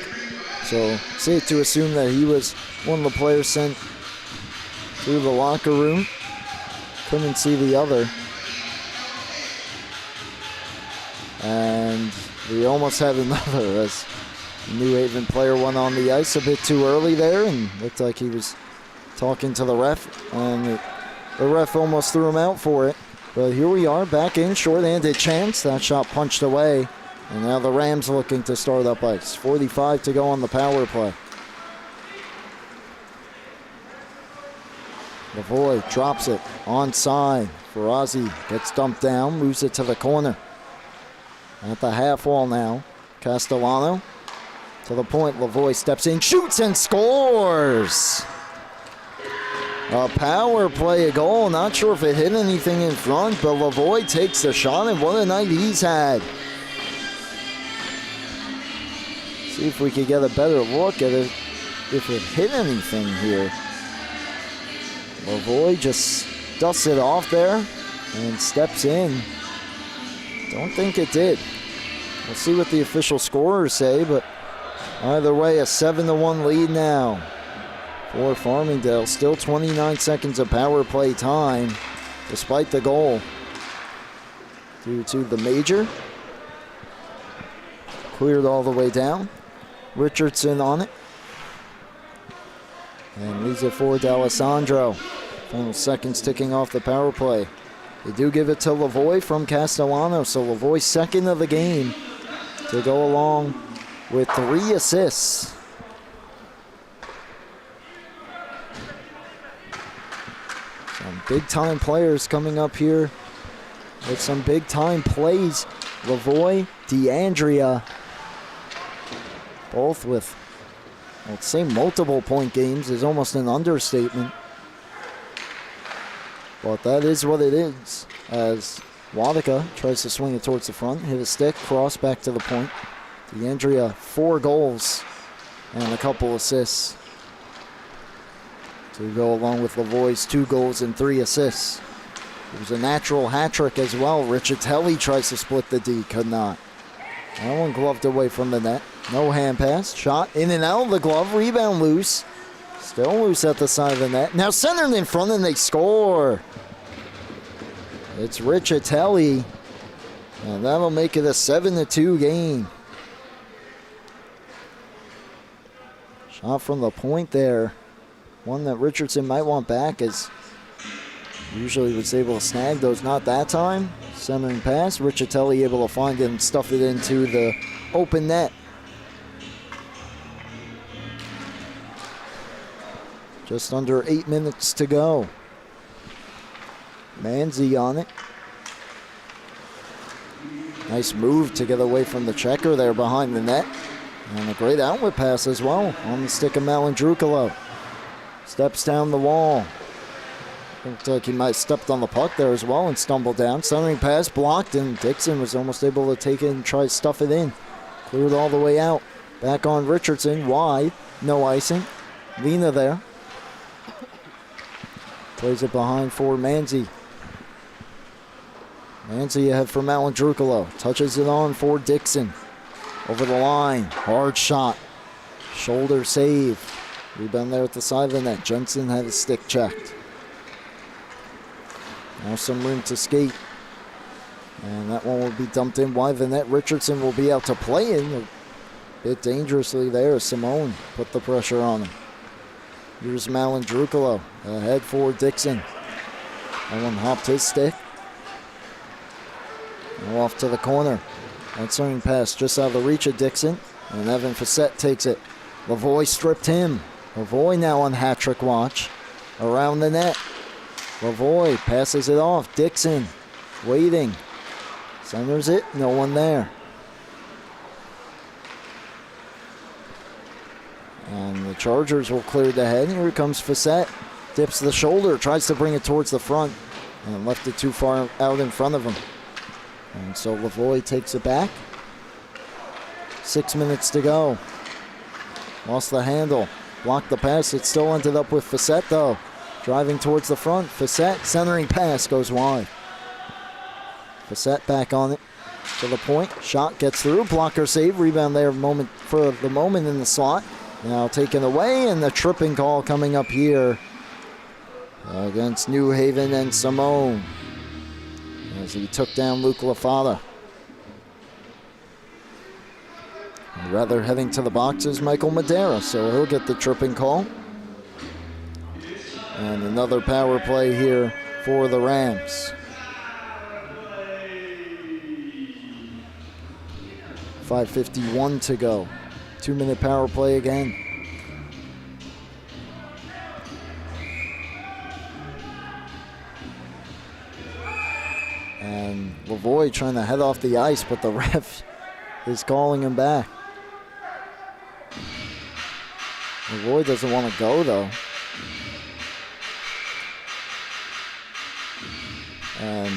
So safe to assume that he was one of the players sent to the locker room. Couldn't see the other. And we almost had another as the New Haven player went on the ice a bit too early there and looked like he was talking to the ref. And the ref almost threw him out for it. But here we are back in, short-handed chance. That shot punched away. And now the Rams looking to start up ice. 45 to go on the power play. Lavoie drops it onside. Ferrazzi gets dumped down, moves it to the corner. At the half wall now. Castellano to the point. Lavoie steps in, shoots and scores! A power play, a goal. Not sure if it hit anything in front, but Lavoie takes the shot, and what a night he's had. See if we could get a better look at it, if it hit anything here. Lavoie just dusts it off there and steps in. Don't think it did. We'll see what the official scorers say, but either way, a 7-1 lead now for Farmingdale. Still 29 seconds of power play time, despite the goal due to the major. Cleared all the way down. Richardson on it. And leaves it forward to Alessandro. Final seconds ticking off the power play. They do give it to Lavoie from Castellano, so Lavoie second of the game to go along with 3 assists. Some big-time players coming up here with some big-time plays. Lavoie, DeAndrea, both with, let's say, multiple point games is almost an understatement. But that is what it is, as Wadika tries to swing it towards the front, hit a stick, cross back to the point. DeAndrea, 4 goals and a couple assists to go along with Lavoie's 2 goals and 3 assists. It was a natural hat trick as well. Riccitelli tries to split the D, could not. That one gloved away from the net. No hand pass. Shot in and out of the glove. Rebound loose. Still loose at the side of the net. Now centered in front and they score. It's Riccitelli. And that'll make it a 7-2 game. Shot from the point there. One that Richardson might want back, as usually was able to snag those. Not that time. Centering pass. Riccitelli able to find it and stuff it into the open net. Just under 8 minutes to go. Manzi on it. Nice move to get away from the checker there behind the net. And a great outlet pass as well on the stick of Malandrukalo. Steps down the wall. Looked like he might have stepped on the puck there as well and stumbled down. Centering pass blocked, and Dixon was almost able to take it and try to stuff it in. Cleared all the way out. Back on Richardson, wide, no icing. Lena there. Plays it behind for Manzi. Manzi ahead for Malandrukalo. Touches it on for Dixon. Over the line, hard shot. Shoulder save. Rebound there at the side of the net. Jensen had his stick checked. Now some room to skate. And that one will be dumped in wide the net. Richardson will be out to play in. A bit dangerously there. Simone put the pressure on him. Here's Malandrukalo ahead for Dixon. That one hopped his stick. Now off to the corner. Answering pass just out of the reach of Dixon. And Evan Facette takes it. Lavoie stripped him. Lavoie now on hat-trick watch. Around the net. Lavoie passes it off. Dixon waiting. Centers it. No one there. And the Chargers will clear the head. Here comes Facette. Dips the shoulder. Tries to bring it towards the front. And left it too far out in front of him. And so Lavoie takes it back. 6 minutes to go. Lost the handle. Blocked the pass. It still ended up with Facette though. Driving towards the front. Facette centering pass goes wide. Facette back on it. To the point. Shot gets through. Blocker save. Rebound there for the moment in the slot. Now taken away, and the tripping call coming up here against New Haven and Simone as he took down Luke LaFada. Rather heading to the box is Michael Madera, so he'll get the tripping call. And another power play here for the Rams. 5:51 to go. 2-minute power play again. And Lavoie trying to head off the ice, but the ref is calling him back. Lavoie doesn't want to go though. And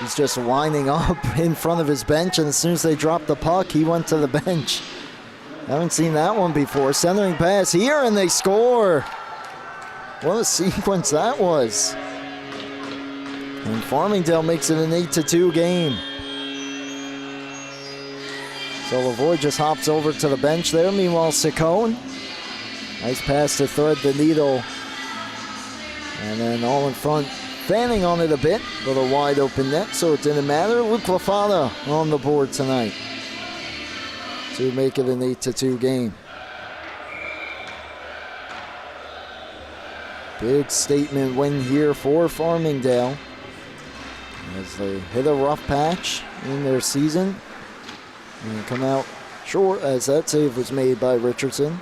he's just lining up in front of his bench, and as soon as they dropped the puck, he went to the bench. Haven't seen that one before. Centering pass here, and they score. What a sequence that was. And Farmingdale makes it an 8-2 game. So Lavoie just hops over to the bench there. Meanwhile, Saccone. Nice pass to thread the needle. And then all in front, fanning on it a bit, but a wide open net, so it didn't matter. Luke LaFada on the board tonight to make it an 8-2 game. Big statement win here for Farmingdale as they hit a rough patch in their season and come out short as that save was made by Richardson.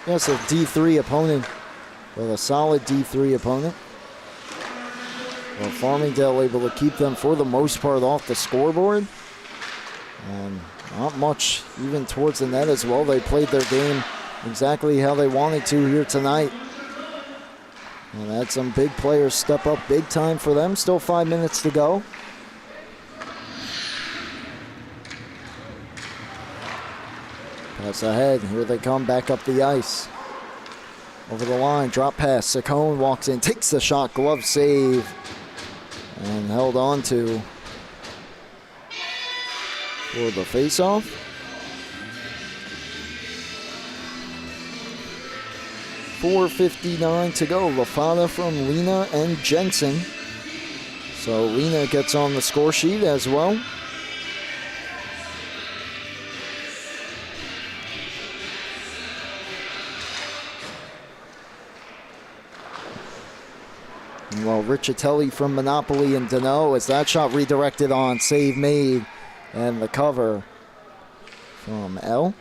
Yes, a D3 opponent, but a solid D3 opponent. Well, Farmingdale able to keep them for the most part off the scoreboard. And not much even towards the net as well. They played their game exactly how they wanted to here tonight. And had some big players step up big time for them. Still 5 minutes to go. Pass ahead. Here they come back up the ice. Over the line. Drop pass. Saccone walks in. Takes the shot. Glove save. And held on to for the faceoff. .459 to go. LaFada from Lena and Jensen. So Lena gets on the score sheet as well. Well, Riccitelli from Monopoly and Dano as that shot redirected on, save made, and the cover from L.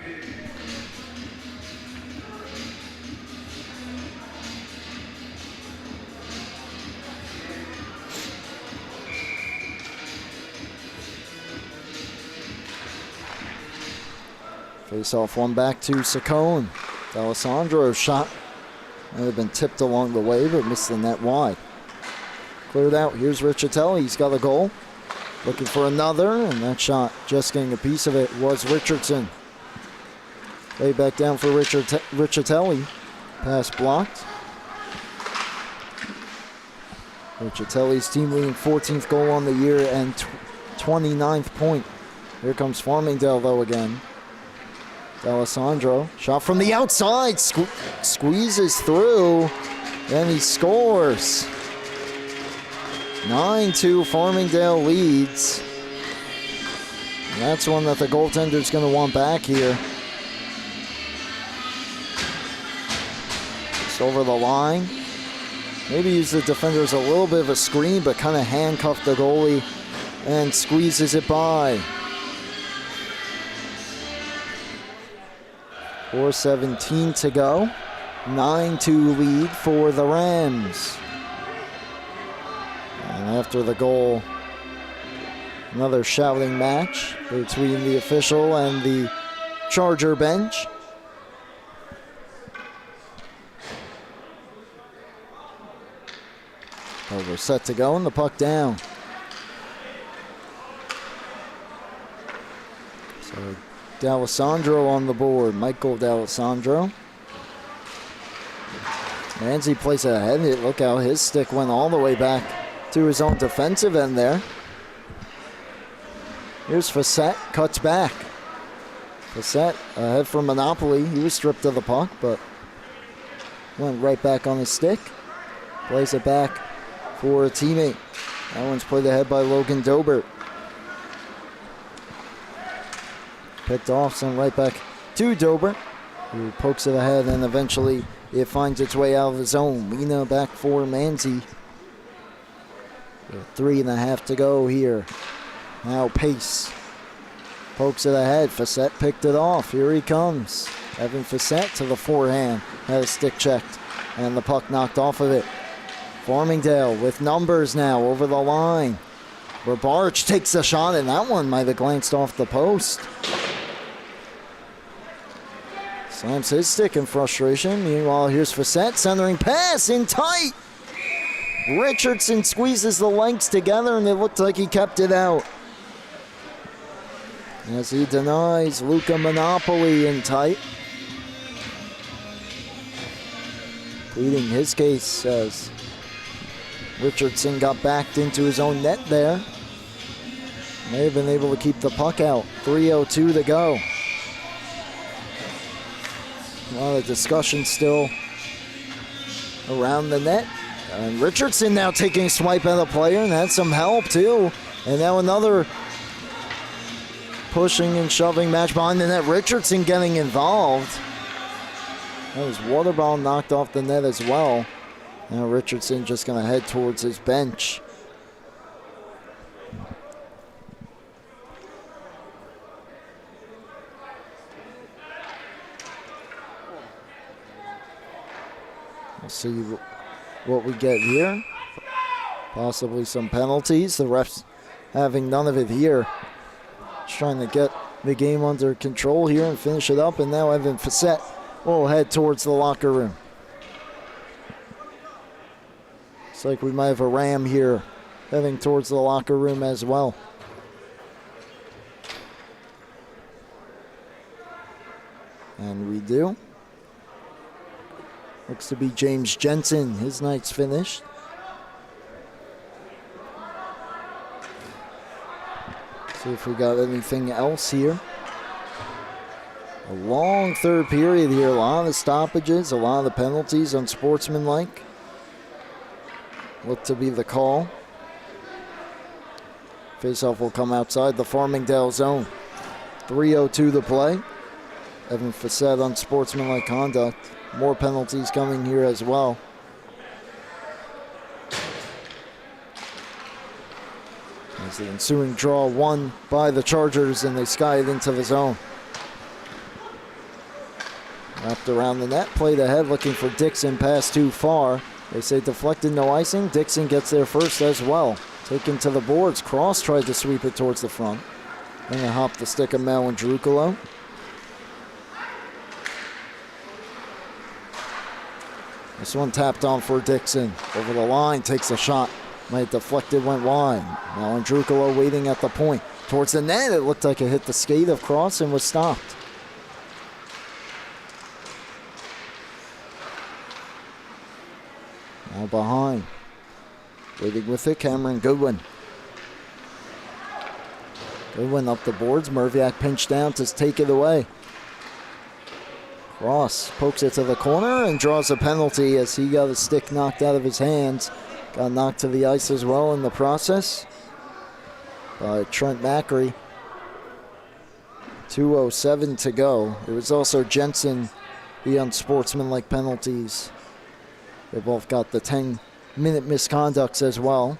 Face off one back to Saccone. D'Alessandro's shot might have been tipped along the way, but missed the net wide. Cleared out. Here's Riccitelli. He's got a goal. Looking for another, and that shot, just getting a piece of it, was Richardson. Lay back down for Riccitelli. Pass blocked. Riccitelli's team leading 14th goal on the year and 29th point. Here comes Farmingdale, though, again. D'Alessandro, shot from the outside, squeezes through, and he scores. 9-2, Farmingdale leads. And that's one that the goaltender's going to want back here. Just over the line. Maybe use the defender as a little bit of a screen, but kind of handcuffed the goalie and squeezes it by. 4:17 to go. 9-2 lead for the Rams. And after the goal, another shouting match between the official and the Charger bench. But we're set to go and the puck down. So D'Alessandro on the board, Michael D'Alessandro. Manzi plays ahead. Look how his stick went all the way back to his own defensive end there. Here's Facette, cuts back. Facette ahead for Monopoly. He was stripped of the puck, but went right back on his stick. Plays it back for a teammate. That one's played ahead by Logan Dobert. Picked off, sent right back to Dobert, who pokes it ahead, and eventually it finds its way out of the zone. Lena back for Manzi. 3.5 to go here. Now Pace pokes it ahead. Facette picked it off. Here he comes. Evan Facette to the forehand. Had a stick checked, and the puck knocked off of it. Farmingdale with numbers now over the line. Rabarch takes a shot, and that one might have glanced off the post. Slams his stick in frustration. Meanwhile, here's Facette, centering pass in tight. Richardson squeezes the legs together, and it looked like he kept it out. As he denies Luca Monopoly in tight. Pleading his case as Richardson got backed into his own net there. May have been able to keep the puck out. 3:02 to go. A lot of discussion still around the net. And Richardson now taking a swipe at the player, and that's some help too. And now another pushing and shoving match behind the net. Richardson getting involved. That was water ball knocked off the net as well. Now Richardson just going to head towards his bench. We'll see what we get here. Possibly some penalties. The refs having none of it here. Just trying to get the game under control here and finish it up. And now Evan Facette will head towards the locker room. Looks like we might have a Ram here heading towards the locker room as well. And we do. Looks to be James Jensen. His night's finished. See if we got anything else here. A long third period here. A lot of stoppages, a lot of the penalties unsportsmanlike. Look to be the call. Faceoff will come outside the Farmingdale zone. 3:02 to play. Evan Facette unsportsmanlike conduct. More penalties coming here as well. As the ensuing draw won by the Chargers, and they sky it into the zone. Wrapped around the net, played ahead, looking for Dixon, pass too far. They say deflected, no icing. Dixon gets there first as well. Taken to the boards. Cross tried to sweep it towards the front. And then hopped the stick of Mel and Drukalo. This one tapped on for Dixon. Over the line, takes a shot Might deflected, went wide. Now Andrukolo waiting at the point. Towards the net, it looked like it hit the skate of Cross and was stopped. Now behind. Waiting with it, Cameron Goodwin. Goodwin up the boards. Merviak pinched down to take it away. Cross pokes it to the corner and draws a penalty as he got a stick knocked out of his hands. Got knocked to the ice as well in the process by Trent Macri. 2:07 to go. It was also Jensen, the unsportsmanlike penalties. They both got the 10-minute misconducts as well.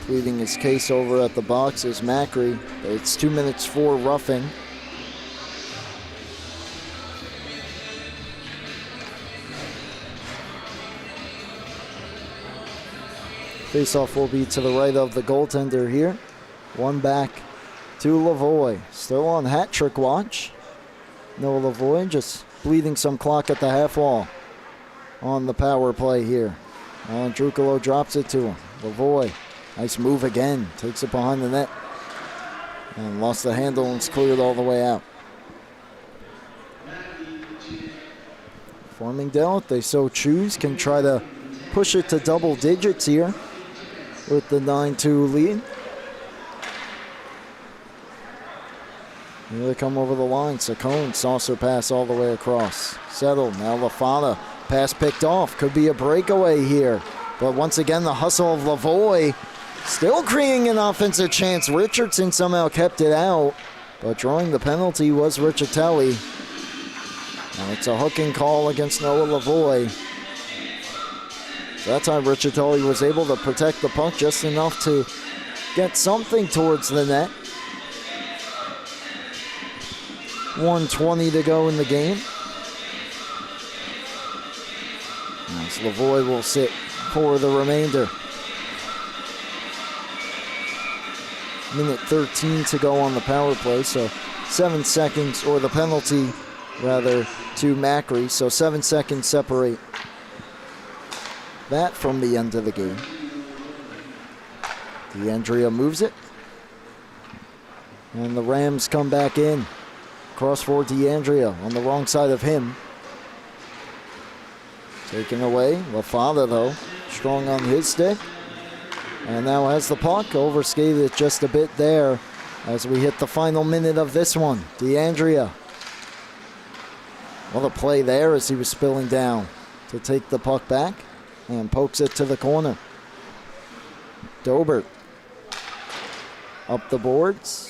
Pleading his case over at the box is Macri. It's 2 minutes for roughing. Faceoff will be to the right of the goaltender here. One back to Lavoie. Still on hat trick watch. Noah Lavoie just bleeding some clock at the half wall on the power play here. Alan Drukolo drops it to him. Lavoie. Nice move again. Takes it behind the net. And lost the handle and it's cleared all the way out. Farmingdale, if they so choose, can try to push it to double digits here with the 9-2 lead. Here they come over the line. Saccone, saucer pass all the way across. Settled. Now Lafana. Pass picked off. Could be a breakaway here. But once again, the hustle of Lavoie still creating an offensive chance. Richardson somehow kept it out, but drawing the penalty was Riccitelli. And it's a hooking call against Noah Lavoie. That time Riccitelli was able to protect the puck just enough to get something towards the net. 1:20 to go in the game. As Lavoie will sit for the remainder. Minute 13 to go on the power play, so 7 seconds, or the penalty rather, to Macri, so 7 seconds separate that from the end of the game. DeAndrea moves it, and the Rams come back in. Cross for DeAndrea on the wrong side of him. Taken away, Lafada though, strong on his stick. And now has the puck, overskated it just a bit there as we hit the final minute of this one. DeAndrea. What a play there as he was spilling down to take the puck back and pokes it to the corner. Dobert up the boards.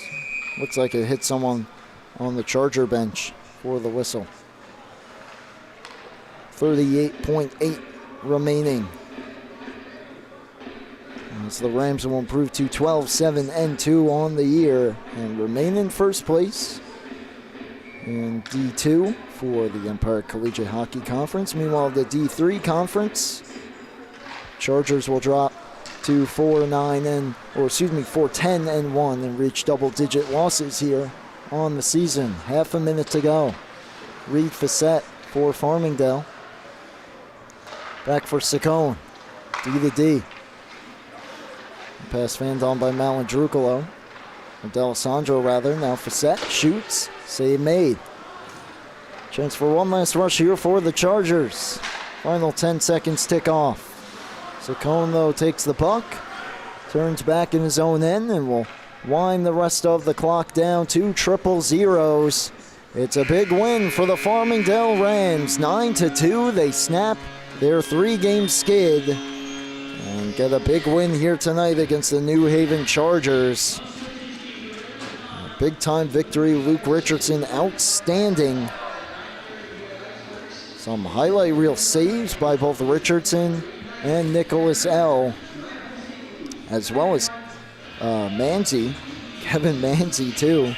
Looks like it hit someone on the Charger bench for the whistle. 38.8 remaining. As the Rams will improve to 12-7-2 on the year and remain in first place in D2 for the Empire Collegiate Hockey Conference. Meanwhile, the D3 conference, Chargers will drop to 4-10-1 and reach double-digit losses here on the season. Half a minute to go. Reed Facette for Farmingdale. Back for Saccone. D to D. Pass fanned on by Malandrukolo. Or D'Alessandro rather. Now Facette shoots. Save made. Chance for one last rush here for the Chargers. Final 10 seconds tick off. Saccone though takes the puck. Turns back in his own end and will wind the rest of the clock down to 0-0. It's a big win for the Farmingdale Rams. 9-2. They snap their 3-game skid and get a big win here tonight against the New Haven Chargers. A big-time victory. Luke Richardson outstanding. Some highlight reel saves by both Richardson and Nicholas L., as well as Manzi, Kevin Manzi too.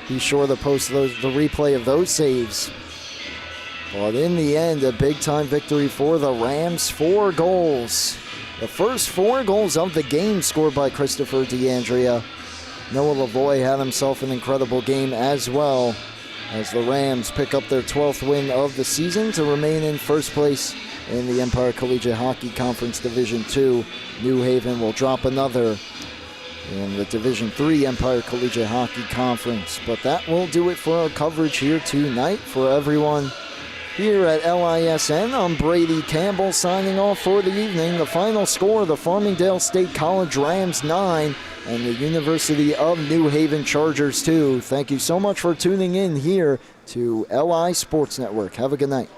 Be sure to post the replay of those saves. But in the end, a big-time victory for the Rams. 4 goals The first 4 goals of the game scored by Christopher DeAndrea. Noah Lavoie had himself an incredible game as well, as the Rams pick up their 12th win of the season to remain in first place in the Empire Collegiate Hockey Conference Division II. New Haven will drop another in the Division III Empire Collegiate Hockey Conference. But that will do it for our coverage here tonight. For everyone here at LISN, I'm Brady Campbell signing off for the evening. The final score, the Farmingdale State College Rams 9 and the University of New Haven Chargers 2. Thank you so much for tuning in here to LI Sports Network. Have a good night.